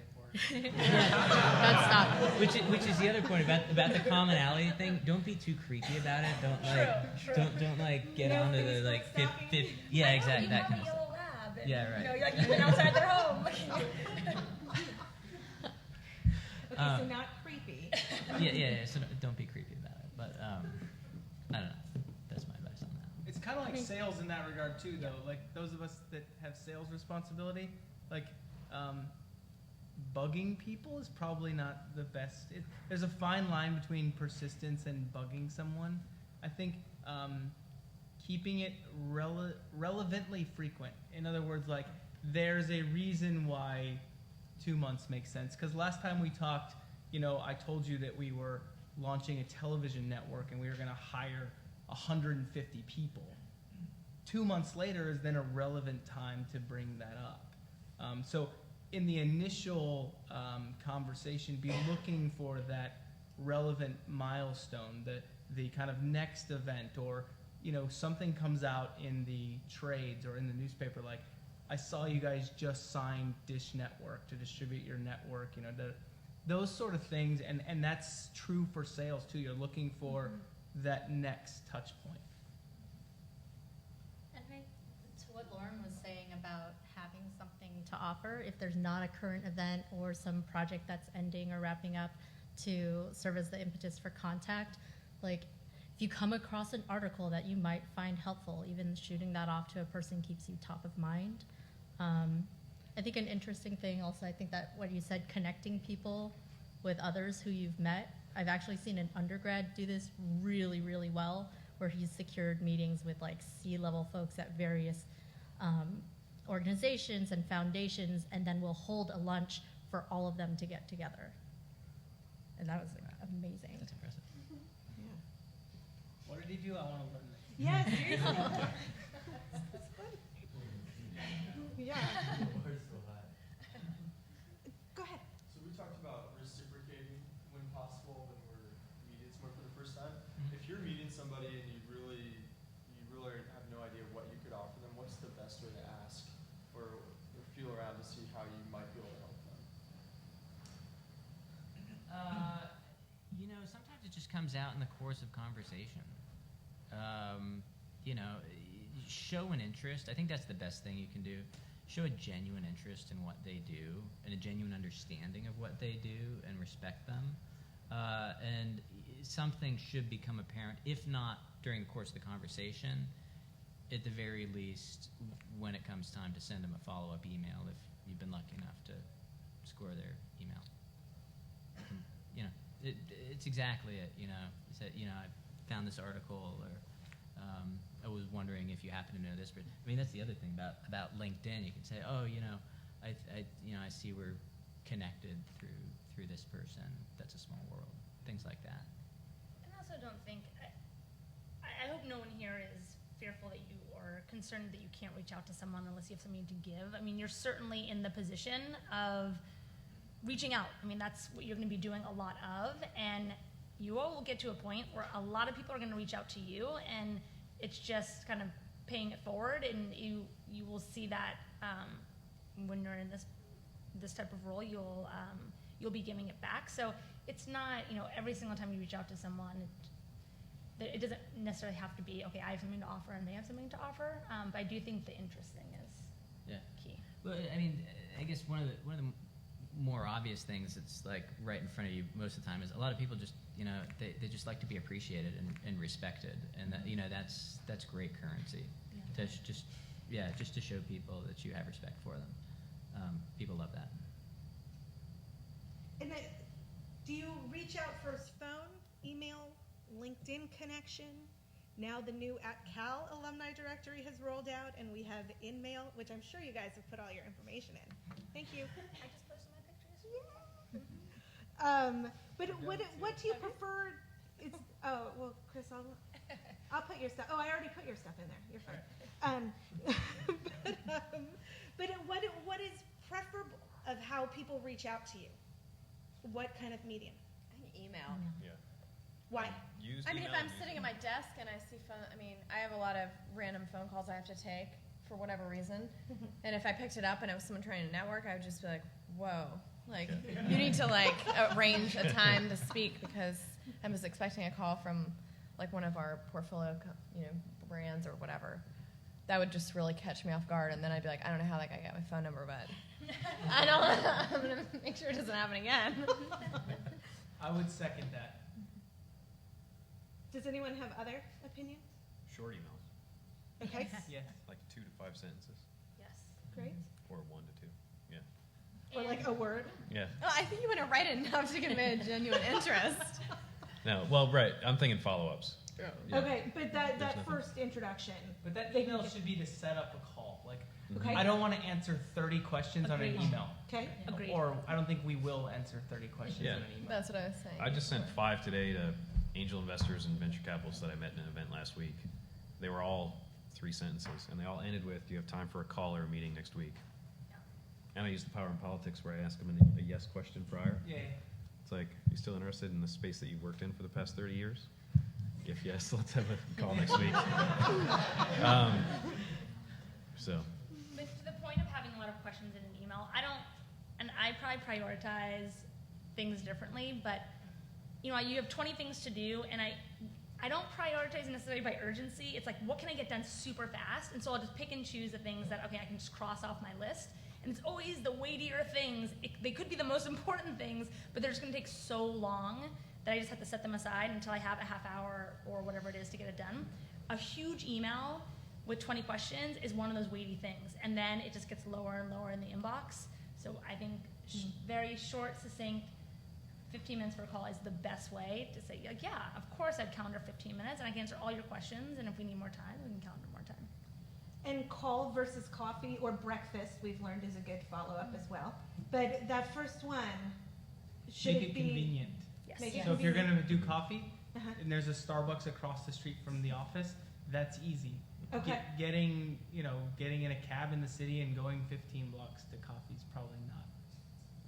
That's not. Which is the other point about the commonality thing. Don't be too creepy about it. Don't get No onto the Facebook stalking? yeah, I know, exactly, you that have kind a of stuff. yellow lab, and, Yeah, right. You're like, you've been outside their home. Okay, so not creepy. Yeah. So don't be creepy about it. But I don't know. That's my advice on that. It's kind of like sales in that regard too, though. Like those of us that have sales responsibility, like bugging people is probably not the best. There's a fine line between persistence and bugging someone. I think keeping it relevantly frequent. In other words, like there's a reason why 2 months makes sense. Because last time we talked, I told you that we were launching a television network and we were going to hire 150 people. 2 months later is then a relevant time to bring that up. So in the initial conversation, be looking for that relevant milestone, the kind of next event, or something comes out in the trades or in the newspaper, like I saw you guys just signed Dish Network to distribute your network, those sort of things, and that's true for sales too. You're looking for that next touch point. And to what Lauren was saying about having something to offer, if there's not a current event or some project that's ending or wrapping up, to serve as the impetus for contact, like if you come across an article that you might find helpful, even shooting that off to a person keeps you top of mind. I think an interesting thing also, I think that what you said, connecting people with others who you've met. I've actually seen an undergrad do this really, really well, where he's secured meetings with like C-level folks at various organizations and foundations, and then we'll hold a lunch for all of them to get together. And that was amazing. That's impressive. What did he do? I want to learn that. Yes, seriously. Yeah. Go ahead. So we talked about reciprocating when possible, when we're meeting someone for the first time. If you're meeting somebody and you really have no idea what you could offer them, what's the best way to ask or feel around to see how you might be able to help them? Sometimes it just comes out in the course of conversation. Show an interest. I think that's the best thing you can do. Show a genuine interest in what they do and a genuine understanding of what they do, and respect them. And something should become apparent, if not during the course of the conversation, at the very least when it comes time to send them a follow-up email if you've been lucky enough to score their email. It's exactly it. I found this article, or I was wondering if you happen to know this. But I mean, that's the other thing about LinkedIn. You can say, oh, I see we're connected through this person. That's a small world. Things like that. And I also don't think, I hope no one here is fearful that you or concerned that you can't reach out to someone unless you have something to give. I mean, you're certainly in the position of reaching out. I mean, that's what you're going to be doing a lot of, and you all will get to a point where a lot of people are going to reach out to you, and it's just kind of paying it forward, and you will see that when you're in this type of role, you'll be giving it back. So it's not, every single time you reach out to someone, it doesn't necessarily have to be, okay, I have something to offer and they have something to offer, but I do think the interest thing is key. Well, I mean, I guess one of the more obvious things that's like right in front of you most of the time is a lot of people just, you know, they just like to be appreciated and respected, and that, you know, that's great currency. To just to show people that you have respect for them. People love that. And do you reach out first phone, email, LinkedIn connection? Now the new @Cal alumni directory has rolled out, and we have InMail, which I'm sure you guys have put all your information in. Thank you. I just posted my pictures. Yeah. But what do you prefer? It's well, Chris, I'll put your stuff. Oh, I already put your stuff in there. You're fine. But what is preferable of how people reach out to you? What kind of medium? I think email. Yeah. Why? Use I mean, if email I'm and sitting use at my desk and I see phone, I mean, I have a lot of random phone calls I have to take for whatever reason. And if I picked it up and it was someone trying to network, I would just be like, whoa, like, you need to, like, arrange a time to speak, because I was expecting a call from, like, one of our portfolio, brands or whatever. That would just really catch me off guard, and then I'd be like, I don't know how that guy got my phone number, but I'm going to make sure it doesn't happen again. I would second that. Does anyone have other opinions? Short emails, Okay, Yes. like 2 to 5 sentences, Yes. great. or 1 to 2. Yeah. Or like a word. Yeah. Well, I think you want to write it enough to convey a genuine interest. No. Well, right. I'm thinking follow-ups. Yeah. Okay, but that nothing. first introduction. But that They can email get- should be to set up a call. Like, Okay. I don't want to answer 30 questions on an Agreed. email. Okay. Agreed. Or I don't think we will answer 30 questions Yeah. on an email. That's what I was saying. I just sent 5 today to angel investors and venture capitalists that I met in an event last week. They were all 3 sentences, and they all ended with, "Do you have time for a call or a meeting next week?" And I used the Power in Politics where I asked them a yes question prior. Yeah. It's like, you still interested in the space that you've worked in for the past 30 years? If yes, let's have a call next week. So, But to the point of having a lot of questions in an email, I probably prioritize things differently, but you have 20 things to do, and I don't prioritize necessarily by urgency. It's like, what can I get done super fast? And so I'll just pick and choose the things that, okay, I can just cross off my list. And it's always the weightier things. They could be the most important things, but they're just going to take so long that I just have to set them aside until I have a half hour or whatever it is to get it done. A huge email with 20 questions is one of those weighty things, and then it just gets lower and lower in the inbox. So I think very short, succinct, 15 minutes for a call is the best way to say, like, yeah, of course I'd calendar 15 minutes, and I can answer all your questions, and if we need more time, we can calendar more time. And call versus coffee or breakfast, we've learned, is a good follow-up as well. But that first one, should Make it it be convenient. Yes. Make it So if you're going convenient. to do coffee Uh-huh. and there's a Starbucks across the street from the office, that's easy. Okay. Getting in a cab in the city and going 15 blocks to coffee is probably not.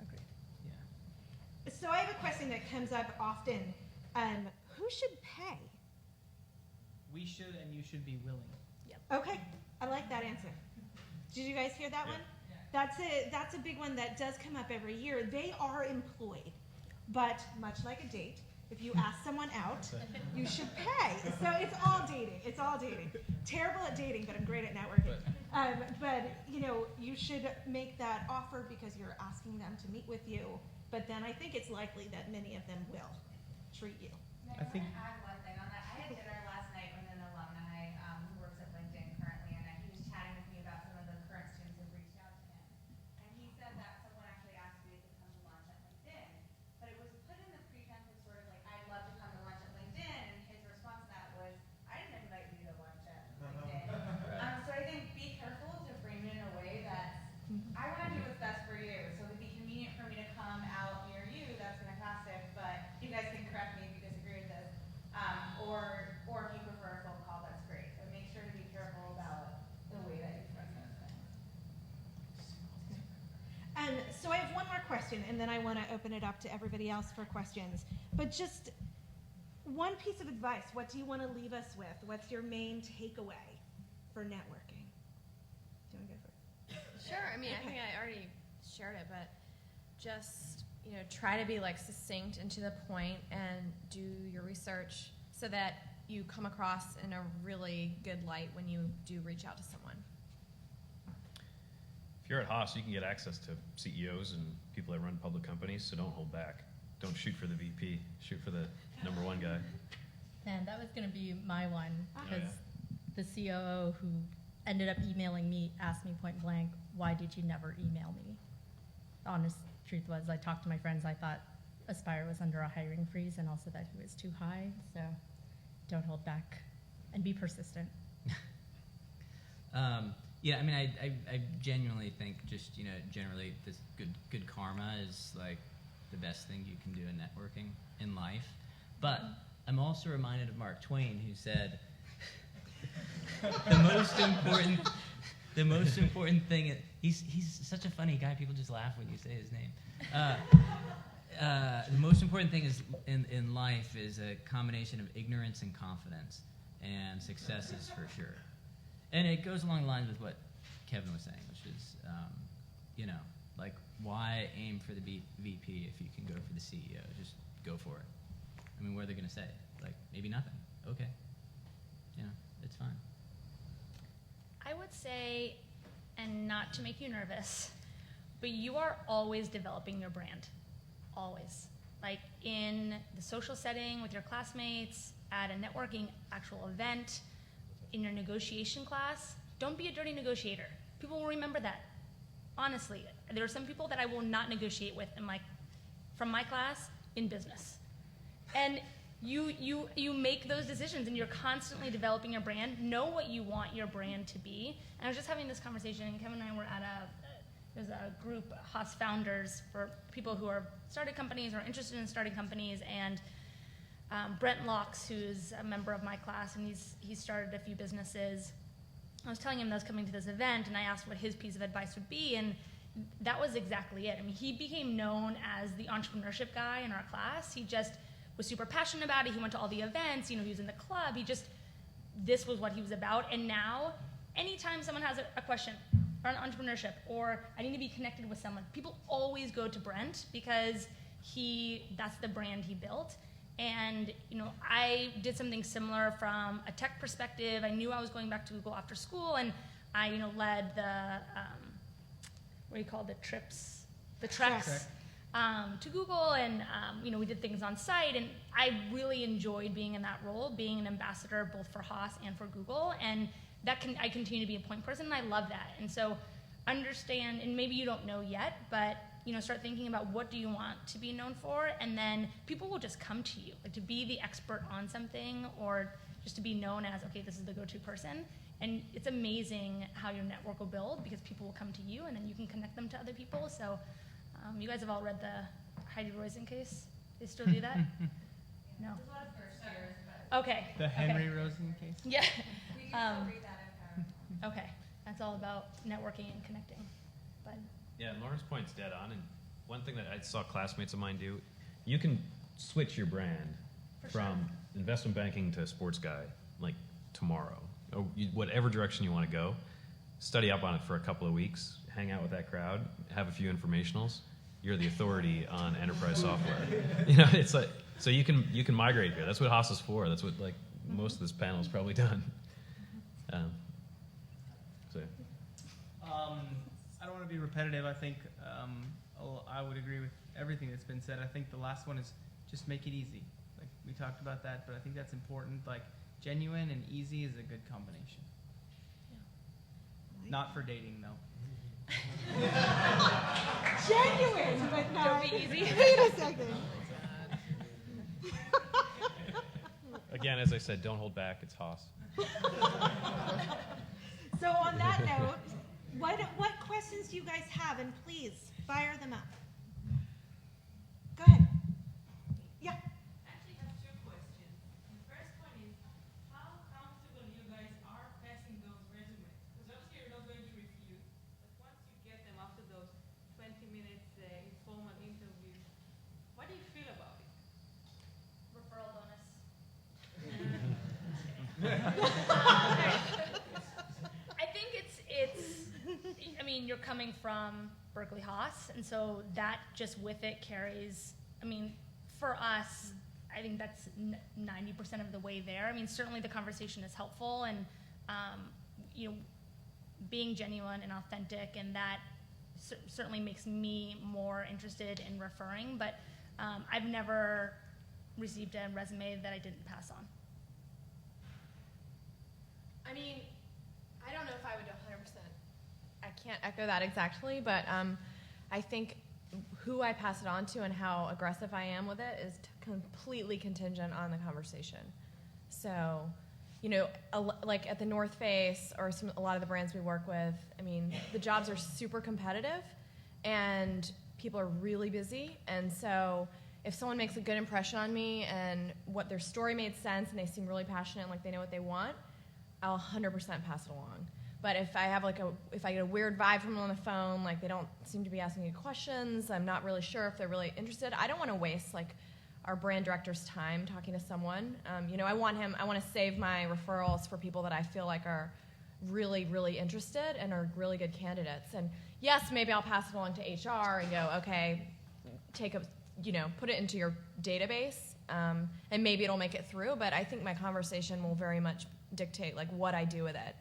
Agreed. Yeah. So I have a question that comes up often. Who should pay? We should, and you should be willing. Okay, I like that answer. Did you guys hear that one? That's a big one that does come up every year. They are employed, but much like a date, if you ask someone out, you should pay. So it's all dating. It's all dating. Terrible at dating, but I'm great at networking. But you should make that offer because you're asking them to meet with you. But then I think it's likely that many of them will treat you. I think. I add one thing on that. I had dinner last night with an alumni who works at LinkedIn currently, and he was chatting with me about some of the current students who've reached out to him. And he said that someone actually asked me to come to lunch at LinkedIn, but it was put in the pretense of sort of like, I'd love to come to lunch at LinkedIn, and his response to that was, I didn't invite you to lunch at LinkedIn. So I think be careful to frame it in a way that I want to do what's best for you. So it would be convenient for me to come out near you. That's fantastic, but you guys can correct me if you disagree with this. Or if you prefer a phone call, that's great. But make sure to be careful about the way that you frame those things. So I have one more question, and then I want to open it up to everybody else for questions. But just one piece of advice. What do you want to leave us with? What's your main takeaway for networking? Do you want to go first? Sure. I mean, I think I already shared it, but just, try to be like succinct and to the point and do your research so that you come across in a really good light when you do reach out to someone. If you're at Haas, you can get access to CEOs and people that run public companies, so don't hold back. Don't shoot for the VP. Shoot for the number one guy. And that was going to be my one, because yeah. the COO who ended up emailing me asked me point blank, why did you never email me? The honest truth was, I talked to my friends, I thought Aspire was under a hiring freeze, and also that he was too high, so don't hold back and be persistent. Yeah, I mean, I genuinely think just, you know, generally this good karma is like the best thing you can do in networking in life. But I'm also reminded of Mark Twain, who said, the most important thing, he's such a funny guy, people just laugh when you say his name. The most important thing is in life is a combination of ignorance and confidence, and success is for sure. And it goes along the lines with what Kevin was saying, which is, you know, like, why aim for the VP if you can go for the CEO? Just go for it. I mean, what are they going to say? Like, maybe nothing. Okay. You know, it's fine. I would say, and not to make you nervous, but you are always developing your brand. Always. Like in the social setting with your classmates, at a networking actual event, in your negotiation class, don't be a dirty negotiator. People will remember that. Honestly, there are some people that I will not negotiate with from my class in business. And you make those decisions, and you're constantly developing your brand. Know what you want your brand to be. And I was just having this conversation, and Kevin and I were at there's a group, Haas Founders, for people who are started companies or interested in starting companies, and Brent Locks, who's a member of my class, and he's started a few businesses. I was telling him that I was coming to this event, and I asked what his piece of advice would be, and that was exactly it. I mean, he became known as the entrepreneurship guy in our class. He just was super passionate about it. He went to all the events. You know, he was in the club. This was what he was about. And now, anytime someone has a question around entrepreneurship, or I need to be connected with someone, people always go to Brent, because that's the brand he built. And, you know, I did something similar from a tech perspective. I knew I was going back to Google after school, and I, you know, led the, what do you call the treks to Google, and, you know, we did things on site, and I really enjoyed being in that role, being an ambassador both for Haas and for Google, and I continue to be a point person, and I love that. And so understand, and maybe you don't know yet, but, you know, start thinking about what do you want to be known for, and then people will just come to you, like to be the expert on something, or just to be known as, okay, this is the go-to person. And it's amazing how your network will build, because people will come to you, and then you can connect them to other people. So you guys have all read the Heidi Roizen case? They still do that? No. There's a lot of first years, but Okay. The Henry Rosen case? Yeah. we can still read that in power. Okay. That's all about networking and connecting. But Yeah, and Lauren's point's dead on. And one thing that I saw classmates of mine do, you can switch your brand from investment banking to sports guy like tomorrow, or whatever direction you want to go. Study up on it for a couple of weeks, hang out with that crowd, have a few informationals. You're the authority on enterprise software. You know, it's like, so you can migrate here. That's what Haas is for. That's what like most of this panel has probably done. So. I don't want to be repetitive. I think I would agree with everything that's been said. I think the last one is just make it easy. Like we talked about that, but I think that's important. Like genuine and easy is a good combination. Yeah. Not for dating though. Genuine, but not. Don't be easy. Wait a second. Again, as I said, don't hold back. It's Haas. So on that note, what questions do you guys have? And please fire them up. Go ahead. Yeah. Actually, I have two questions. The first one is, how comfortable you guys are passing those resumes? Because obviously you're not going to review, but once you get them after those 20 minutes informal interviews, what do you feel about it? referral bonus. I think it's. I mean, you're coming from Berkeley-Haas, and so that just with it carries. I mean, for us, I think that's 90% of the way there. I mean, certainly the conversation is helpful, and you know, being genuine and authentic, and that certainly makes me more interested in referring. But I've never received a resume that I didn't pass on. I mean, I don't know if I would 100%. I can't echo that exactly, but I think who I pass it on to and how aggressive I am with it is completely contingent on the conversation. So, you know, like at the North Face or a lot of the brands we work with, I mean, the jobs are super competitive and people are really busy. And so if someone makes a good impression on me and what their story made sense and they seem really passionate and like they know what they want, I'll 100% pass it along. But if I have if I get a weird vibe from them on the phone, like they don't seem to be asking me questions, I'm not really sure if they're really interested, I don't want to waste like our brand director's time talking to someone. You know, I want to save my referrals for people that I feel like are really, really interested and are really good candidates. And yes, maybe I'll pass it along to HR and go, okay, put it into your database, and maybe it'll make it through. But I think my conversation will very much dictate like what I do with it.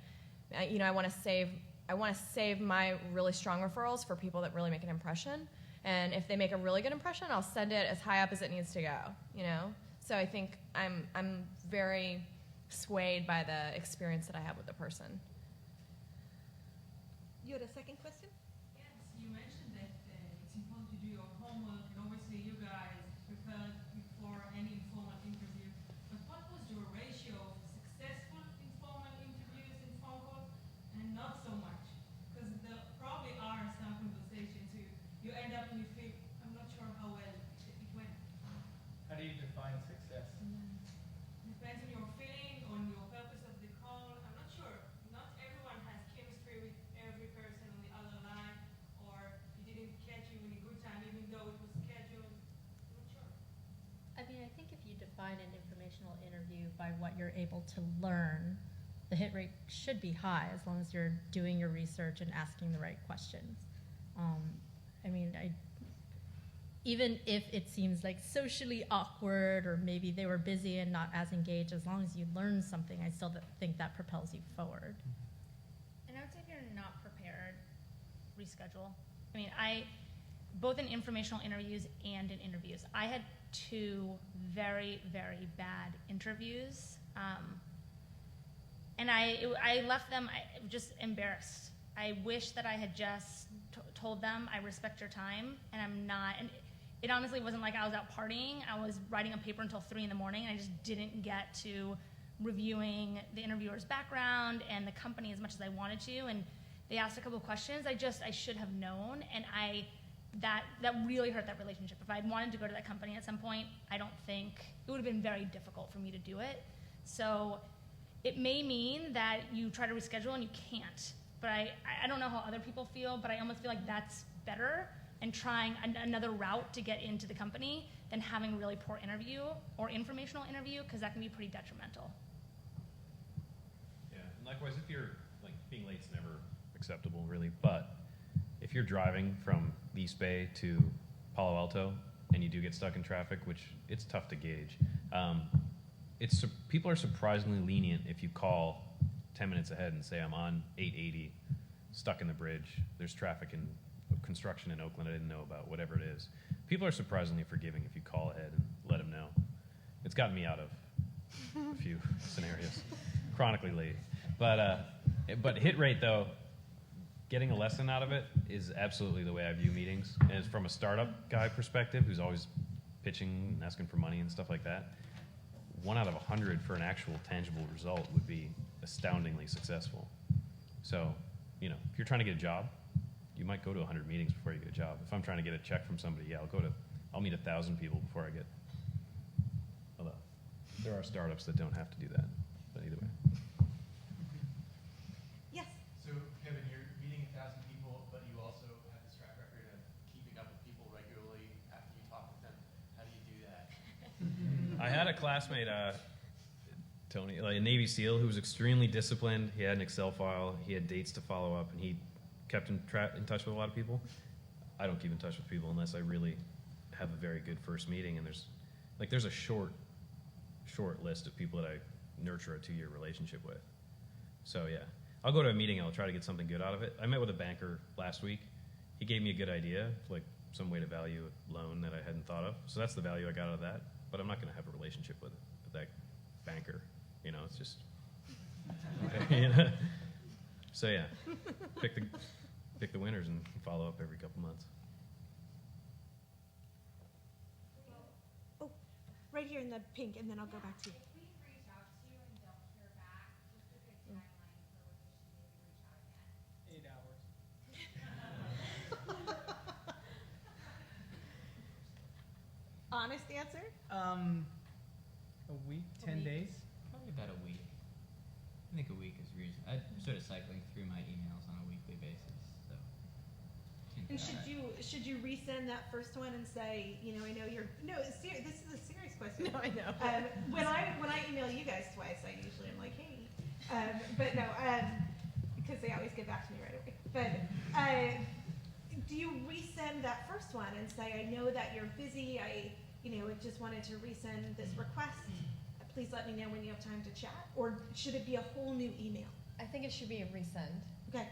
I want to save my really strong referrals for people that really make an impression. And if they make a really good impression, I'll send it as high up as it needs to go, you know? So I think I'm very swayed by the experience that I have with the person. You had a second question? Yes, you mentioned that it's important to do your homework, and obviously you guys prepared before any informal interview. But what was your ratio of successful informal interviews and phone calls and not so much? Because there probably are some conversations you end up and you feel, I'm not sure how well it went. How do you define success? Depends on your feeling, on your purpose of the call. I'm not sure. Not everyone has chemistry with every person on the other line, or he didn't catch you in a good time even though it was scheduled. I'm not sure. I mean, I think if you define an informational interview by what you're able to learn, the hit rate should be high as long as you're doing your research and asking the right questions. I mean, even if it seems like socially awkward or maybe they were busy and not as engaged, as long as you learn something, I still think that propels you forward. And I would say if you're not prepared, reschedule. I mean, both in informational interviews and in interviews, I had 2 very, very bad interviews. And I left them just embarrassed. I wish that I had just told them, I respect your time, and I'm not. And it honestly wasn't like I was out partying. I was writing a paper until 3 a.m, and I just didn't get to reviewing the interviewer's background and the company as much as I wanted to. And they asked a couple of questions I should have known, and that really hurt that relationship. If I had wanted to go to that company at some point, I don't think it would have been very difficult for me to do it. So it may mean that you try to reschedule and you can't. But I don't know how other people feel, but I almost feel like that's better and trying another route to get into the company than having a really poor interview or informational interview, because that can be pretty detrimental. Yeah, and likewise, if you're, like, being late's never acceptable, really, but if you're driving from the East Bay to Palo Alto and you do get stuck in traffic, which it's tough to gauge, people are surprisingly lenient if you call 10 minutes ahead and say, I'm on 880, stuck in the bridge, there's traffic and construction in Oakland I didn't know about, whatever it is. People are surprisingly forgiving if you call ahead and let them know. It's gotten me out of a few scenarios, chronically late. But hit rate, though, getting a lesson out of it is absolutely the way I view meetings. And it's from a startup guy perspective who's always pitching and asking for money and stuff like that. 1 out of 100 for an actual tangible result would be astoundingly successful. So, if you're trying to get a job, you might go to 100 meetings before you get a job. If I'm trying to get a check from somebody, I'll meet 1,000 people before I get. Although there are startups that don't have to do that, but either way. Yes. So, Kevin, you're meeting 1,000 people, but you also have this track record of keeping up with people regularly after you talk with them. How do you do that? I had a classmate, Tony, like a Navy SEAL, who was extremely disciplined. He had an Excel file. He had dates to follow up, and he kept in touch with a lot of people. I don't keep in touch with people unless I really have a very good first meeting, and there's a short short list of people that I nurture a 2-year relationship with. So yeah, I'll go to a meeting and I'll try to get something good out of it. I met with a banker last week. He gave me a good idea, like some way to value a loan that I hadn't thought of. So that's the value I got out of that. But I'm not going to have a relationship with that banker. You know, it's just. You know? So yeah, pick the winners and follow up every couple months. Oh, right here in the pink, and then I'll go back to you. If we reach out to you and don't hear back, what's a good timeline for when we should maybe reach out again? 8 hours. Honest answer? A week, 10 days. Probably about a week. I think a week is reasonable. I'm sort of cycling through my emails on a weekly basis, so. And should you resend that first one and say, you know, I know you're this is a serious question. No, I know. When I email you guys twice, I usually am like, hey, but no, because they always get back to me right away. But do you resend that first one and say, I know that you're busy. I just wanted to resend this request. Please let me know when you have time to chat. Or should it be a whole new email? I think it should be a resend. Okay.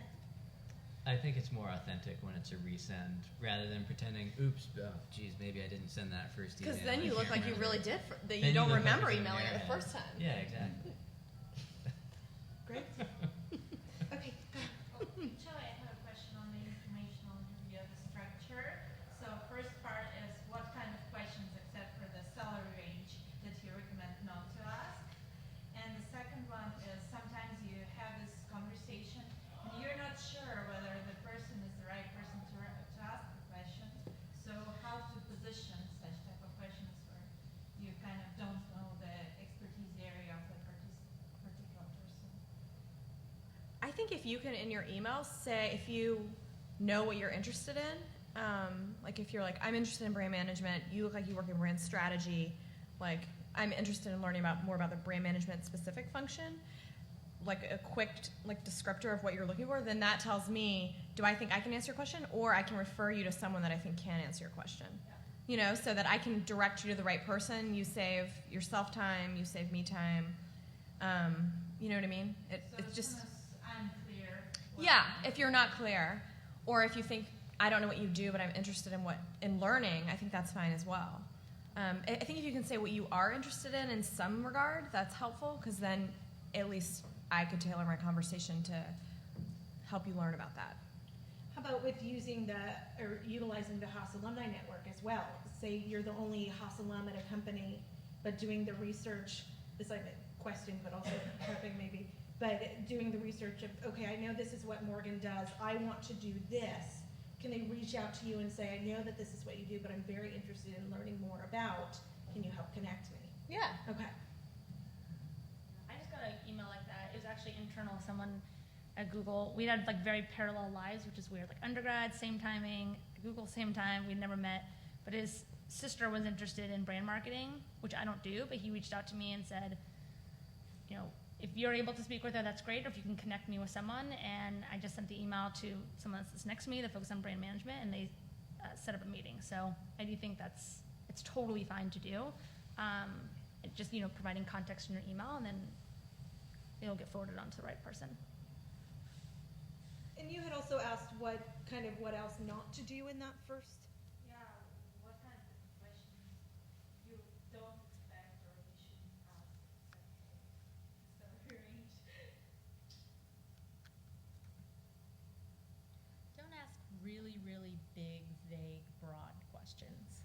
I think it's more authentic when it's a resend rather than pretending, oops, geez, maybe I didn't send that first email. Because then I you look can't like you remember. really did, that Then you don't look like remember you're emailing it the ahead. first time. Yeah, exactly. Great. Okay. Joe, I have a question on the informational interview, the structure. So first part is what kind of questions, except for the salary range, that you recommend not to ask? And the second one is sometimes you have this conversation and you're not sure whether the person is the right person to ask the question. So how to position such type of questions where you kind of don't know the expertise area of the particular person? I think if you can, in your email, say if you know what you're interested in, like if you're like, I'm interested in brand management, you look like you work in brand strategy, like I'm interested in learning more about the brand management specific function, like a quick descriptor of what you're looking for, then that tells me, do I think I can answer your question, or I can refer you to someone that I think can answer your question. Yeah. You know, so that I can direct you to the right person. You save yourself time, you save me time. You know what I mean? It's just. I'm clear. Yeah, if you're not clear, or if you think I don't know what you do, but I'm interested in learning, I think that's fine as well. I think if you can say what you are interested in some regard, that's helpful, because then at least I could tailor my conversation to help you learn about that. How about with utilizing the Haas Alumni Network as well? Say you're the only Haas alum at a company, but doing the research, this is like a question, but also prepping maybe, but doing the research of, okay, I know this is what Morgan does, I want to do this. Can they reach out to you and say, I know that this is what you do, but I'm very interested in learning more about, can you help connect me? Yeah. Okay. I just got an email like that. It was actually internal. Someone at Google. We had like very parallel lives, which is weird. Like undergrad, same timing, Google, same time. We'd never met. But his sister was interested in brand marketing, which I don't do. But he reached out to me and said, you know, if you're able to speak with her, that's great. Or if you can connect me with someone. And I just sent the email to someone that's next to me that focuses on brand management, and they set up a meeting. So I do think it's totally fine to do. Just, you know, providing context in your email, and then it'll get forwarded on to the right person. And you had also asked what else not to do in that first? Yeah, what kind of questions you don't expect or you shouldn't ask? Salary range. Don't ask really, really big, vague, broad questions.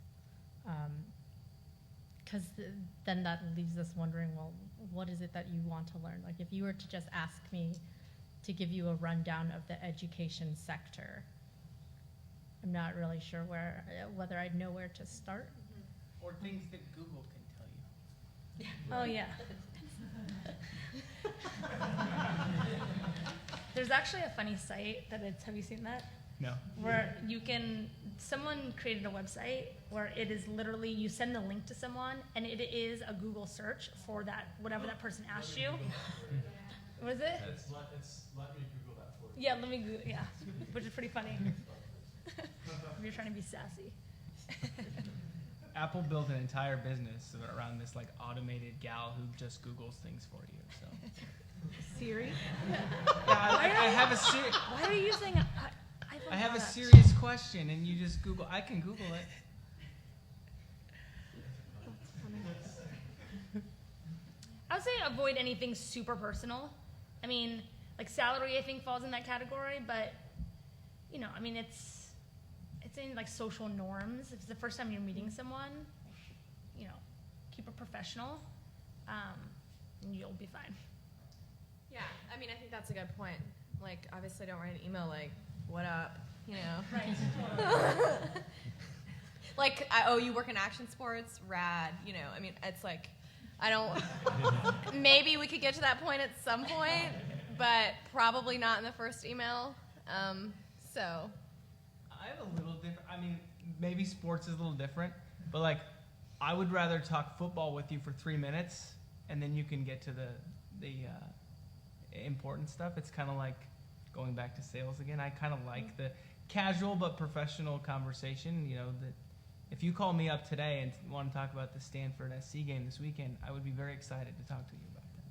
Because then that leaves us wondering, well, what is it that you want to learn? Like if you were to just ask me to give you a rundown of the education sector, I'm not really sure whether I'd know where to start. Or things that Google can tell you. Oh, yeah. There's actually a funny site that have you seen that? No. Where someone created a website where it is literally, you send the link to someone and it is a Google search for that, whatever that person asked you. Was it? It's let me Google that for you. Yeah, let me Google, yeah, which is pretty funny. If you're trying to be sassy. Apple built an entire business around this like automated gal who just Googles things for you. So Siri? yeah, I have a Why are you using an iPhone I have a product? serious question, and you just Google. I can Google it. I would say avoid anything super personal. I mean, like salary, I think falls in that category, but you know, I mean, it's in like social norms. If it's the first time you're meeting someone, you know, keep it professional, and you'll be fine. Yeah, I mean, I think that's a good point. Like, obviously, don't write an email like, "What up?" You know. Right. Like, oh, you work in action sports? Rad. You know, I mean, it's like, I don't. Maybe we could get to that point at some point, but probably not in the first email. So. I have a little different. I mean, maybe sports is a little different, but like, I would rather talk football with you for 3 minutes, and then you can get to the important stuff. It's kind of like going back to sales again. I kind of like the casual but professional conversation. You know, that if you call me up today and want to talk about the Stanford SC game this weekend, I would be very excited to talk to you about that.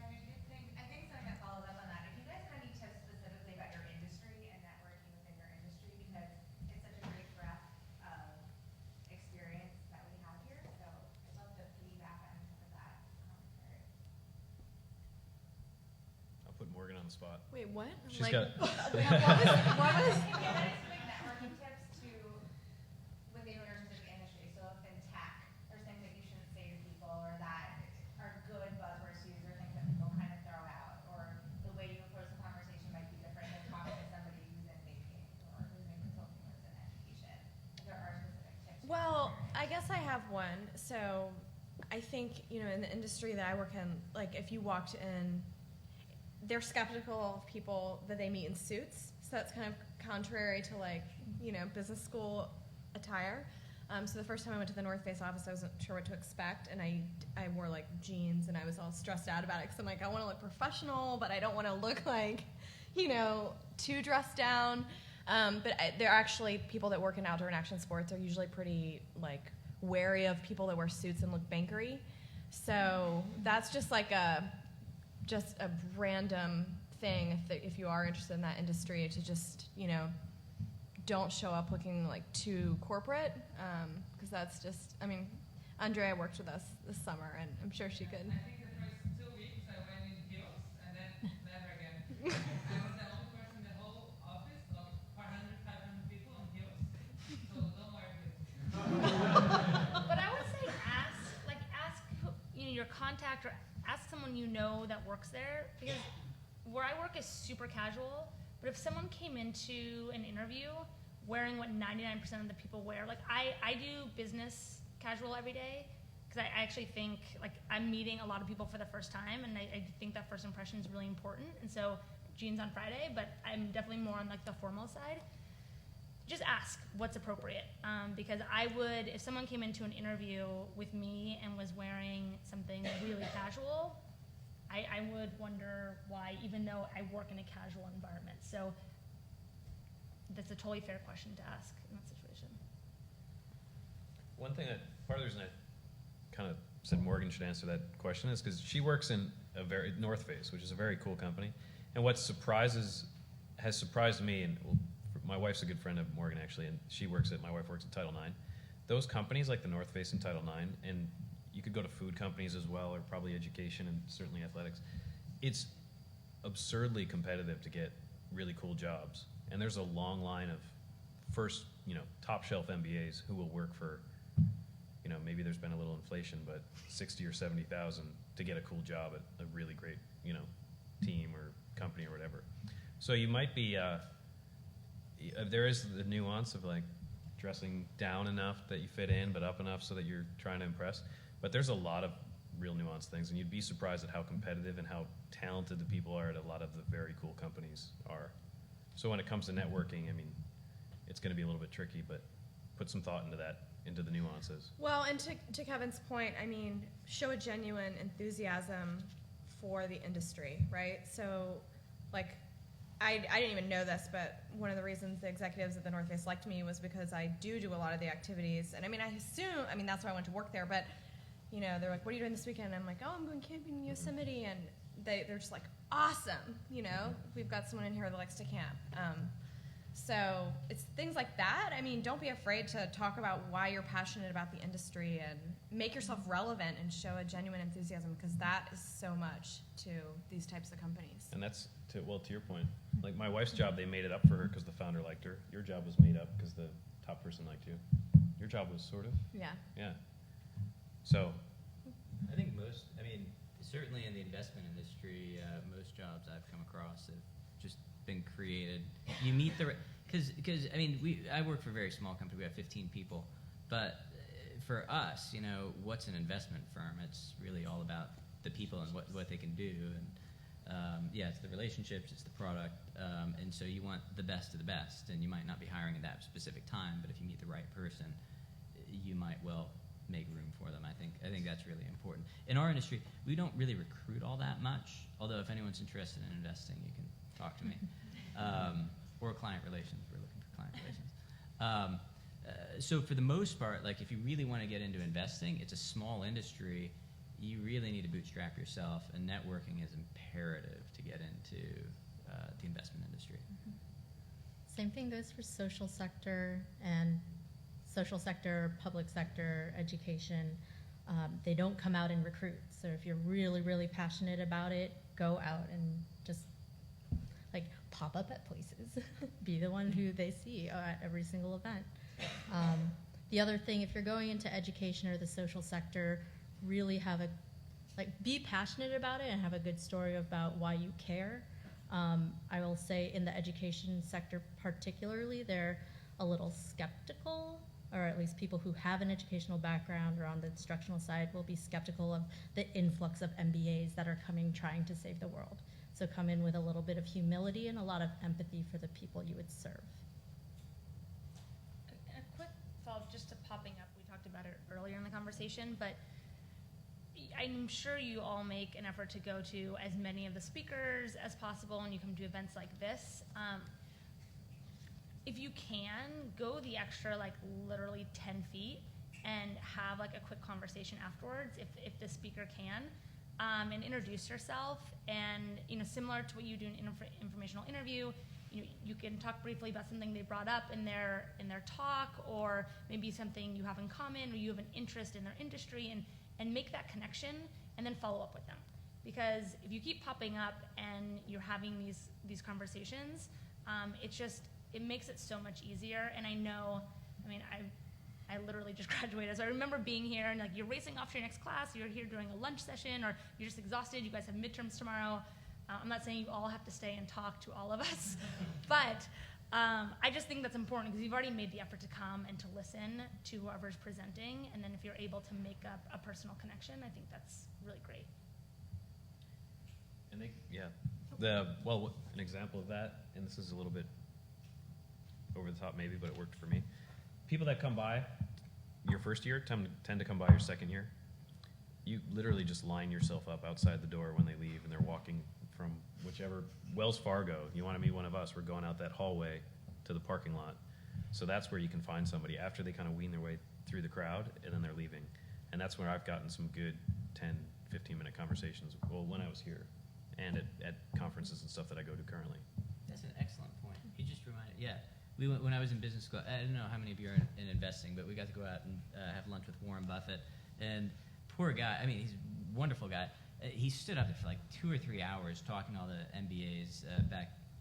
I think something that follows up on that, if you guys have any tips specifically about your industry and networking within your industry, because it's such a great breadth of experience that we have here, so I'd love to piggyback on some of that commentary. I'll put Morgan on the spot. Wait, what? She's Like, got. what was? If you have any specific networking tips to within your specific industry, so if in tech, there's things that you shouldn't say to people, or that are good buzzwords to use, or things that people kind of throw out, or the way you approach the conversation might be different than talking to somebody who's in banking or who's in consulting or who's in education. There are specific tips. Well, I guess I have one. So I think, you know, in the industry that I work in, like if you walked in, they're skeptical of people that they meet in suits. So that's kind of contrary to like, you know, business school attire. So the first time I went to the North Face office, I wasn't sure what to expect, and I wore like jeans, and I was all stressed out about it because I'm like, I want to look professional, but I don't want to look like, you know, too dressed down. They're actually people that work in outdoor and action sports are usually pretty like wary of people that wear suits and look bankery. So that's just like a random thing if you are interested in that industry, to just, you know, don't show up looking like too corporate, because that's just, I mean, Andrea worked with us this summer, and I'm sure she could. I think the first 2 weeks I went in heels and then never again. I was the only person in the whole office of 400, 500 people on heels, so don't wear heels. But I would say ask you know, your contact, or ask someone you know that works there, because where I work is super casual, but if someone came into an interview wearing what 99% of the people wear, like I do business casual every day, because I actually think like I'm meeting a lot of people for the first time, and I think that first impression is really important. And so jeans on Friday, but I'm definitely more on like the formal side. Just ask what's appropriate, because I would, if someone came into an interview with me and was wearing something really casual, I would wonder why, even though I work in a casual environment. So that's a totally fair question to ask in that situation. One thing part of the reason I kind of said Morgan should answer that question is because she works in a very North Face, which is a very cool company. And what has surprised me, and my wife's a good friend of Morgan actually, and my wife works at Title IX. Those companies like the North Face and Title IX, and you could go to food companies as well, or probably education and certainly athletics. It's absurdly competitive to get really cool jobs. And there's a long line of first, you know, top shelf MBAs who will work for, you know, maybe there's been a little inflation, but 60 or 70,000 to get a cool job at a really great, you know, team or company or whatever. So you might be, there is the nuance of like dressing down enough that you fit in, but up enough so that you're trying to impress. But there's a lot of real nuanced things, and you'd be surprised at how competitive and how talented the people are at a lot of the very cool companies are. So when it comes to networking, I mean, it's going to be a little bit tricky, but put some thought into that, into the nuances. Well, and to Kevin's point, I mean, show a genuine enthusiasm for the industry, right? So, like, I didn't even know this, but one of the reasons the executives at the North Face liked me was because I do a lot of the activities. And I mean, that's why I went to work there. But, you know, they're like, what are you doing this weekend? And I'm like, oh, I'm going camping in Yosemite. And they're just like, awesome. You know, we've got someone in here that likes to camp. So it's things like that. I mean, don't be afraid to talk about why you're passionate about the industry and make yourself relevant and show a genuine enthusiasm, because that is so much to these types of companies. And that's, to your point, like my wife's job, they made it up for her because the founder liked her. Your job was made up because the top person liked you. Your job was sort of. Yeah. Yeah. So. I think certainly in the investment industry, most jobs I've come across have just been created. You meet because I work for a very small company. We have 15 people, but for us, you know, what's an investment firm? It's really all about the people and what they can do. And it's the relationships, it's the product, and so you want the best of the best. And you might not be hiring at that specific time, but if you meet the right person, you might well make room for them. I think that's really important. In our industry, we don't really recruit all that much, although if anyone's interested in investing, you can talk to me. Or client relations. We're looking for client relations. So for the most part, like if you really want to get into investing, it's a small industry. You really need to bootstrap yourself, and networking is imperative to get into the investment industry. Same thing goes for social sector and public sector, education. They don't come out and recruit. So if you're really, really passionate about it, go out and just like pop up at places. Be the one who they see at every single event. The other thing, if you're going into education or the social sector, really be passionate about it and have a good story about why you care. I will say in the education sector particularly, they're a little skeptical, or at least people who have an educational background or on the instructional side will be skeptical of the influx of MBAs that are coming trying to save the world. So come in with a little bit of humility and a lot of empathy for the people you would serve. A quick follow-up just to popping up, we talked about it earlier in the conversation, but I'm sure you all make an effort to go to as many of the speakers as possible, and you come to events like this. If you can, go the extra, literally 10 feet and have, a quick conversation afterwards, if the speaker can, and introduce yourself. And, similar to what you do in an informational interview, you can talk briefly about something they brought up in their talk, or maybe something you have in common, or you have an interest in their industry, and make that connection, and then follow up with them. Because if you keep popping up and you're having these conversations, it makes it so much easier. And I literally just graduated, so I remember being here and you're racing off to your next class, you're here during a lunch session, or you're just exhausted, you guys have midterms tomorrow. I'm not saying you all have to stay and talk to all of us, but I just think that's important because you've already made the effort to come and to listen to whoever's presenting, and then if you're able to make up a personal connection, I think that's really great. And an example of that, and this is a little bit over the top maybe, but it worked for me. People that come by your first year tend to come by your second year. You literally just line yourself up outside the door when they leave, and they're walking from whichever, Wells Fargo, you want to meet one of us, we're going out that hallway to the parking lot. So that's where you can find somebody after they kind of wean their way through the crowd, and then they're leaving. And that's where I've gotten some good 10, 15-minute conversations, when I was here, and at conferences and stuff that I go to currently. That's an excellent point. You just reminded, when I was in business school, I don't know how many of you are in investing, but we got to go out and have lunch with Warren Buffett. And poor guy, he's a wonderful guy. He stood up there for 2 or 3 hours talking to all the MBAs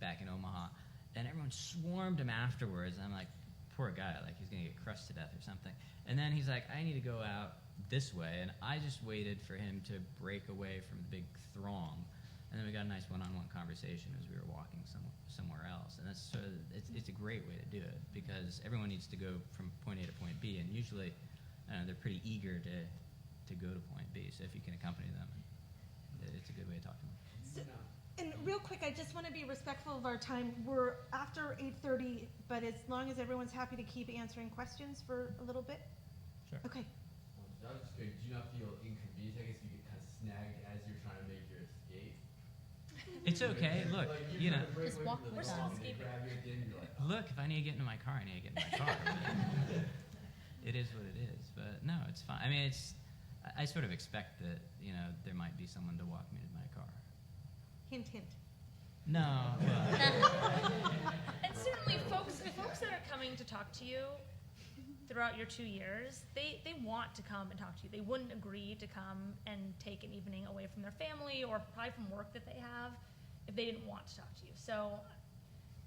back in Omaha, and everyone swarmed him afterwards. And I'm like, poor guy, he's going to get crushed to death or something. And then he's like, I need to go out this way. And I just waited for him to break away from the big throng. And then we got a nice one-on-one conversation as we were walking somewhere else. And that's it's a great way to do it, because everyone needs to go from point A to point B. And usually they're pretty eager to go to point B. So if you can accompany them, it's a good way to talk to them. And real quick, I just want to be respectful of our time. We're after 8:30, but as long as everyone's happy to keep answering questions for a little bit. Sure. Okay. That was just great. Did you not feel inconvenienced? I guess you get kind of snagged as you're trying to make your escape. It's okay. Look, you know. Just walk We're still escaping. Look, if I need to get into my car, I need to get in my car. It is what it is. But no, it's fine. I mean, I sort of expect that, you know, there might be someone to walk me to my car. Hint, hint. No. Well, And certainly, folks that are coming to talk to you throughout your 2 years, they want to come and talk to you. They wouldn't agree to come and take an evening away from their family or probably from work that they have if they didn't want to talk to you. So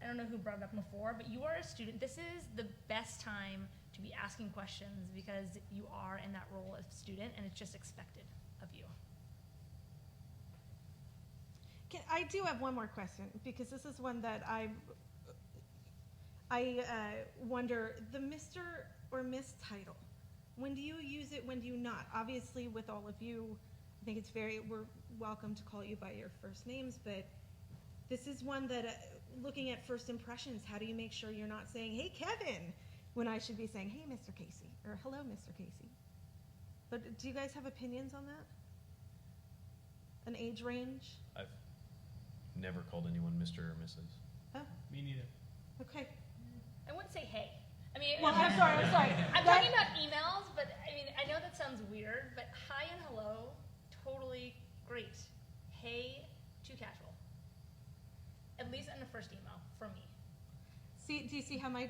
I don't know who brought it up before, but you are a student. This is the best time to be asking questions because you are in that role as a student, and it's just expected of you. I do have one more question, because this is one that I wonder, the Mr. or Miss title, when do you use it, when do you not? Obviously, with all of you, I think we're welcome to call you by your first names, but this is one that, looking at first impressions, how do you make sure you're not saying, hey, Kevin, when I should be saying, hey, Mr. Casey, or hello, Mr. Casey? But do you guys have opinions on that? An age range? I've never called anyone Mr. or Mrs. Oh, Me neither. okay. I wouldn't say hey. I mean, Well, I'm sorry. I'm talking about emails, but I mean, I know that sounds weird, but hi and hello, totally great. Hey, too casual. At least in the first email, for me. Do you see how my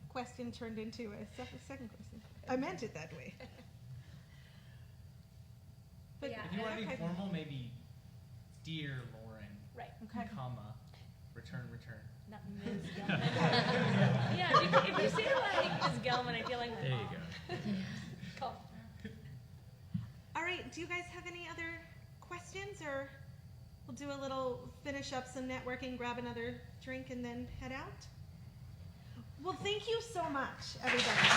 question turned into a second question? I meant it that way. But Yeah. If you want to be okay. formal, maybe Dear Lauren, Right. Okay. comma, return. Not Ms. Gelman. Yeah, if you say like Ms. Gelman, I feel like There you go. Cool. All right. Do you guys have any other questions, or we'll do a little finish up some networking, grab another drink, and then head out? Well, thank you so much, everybody.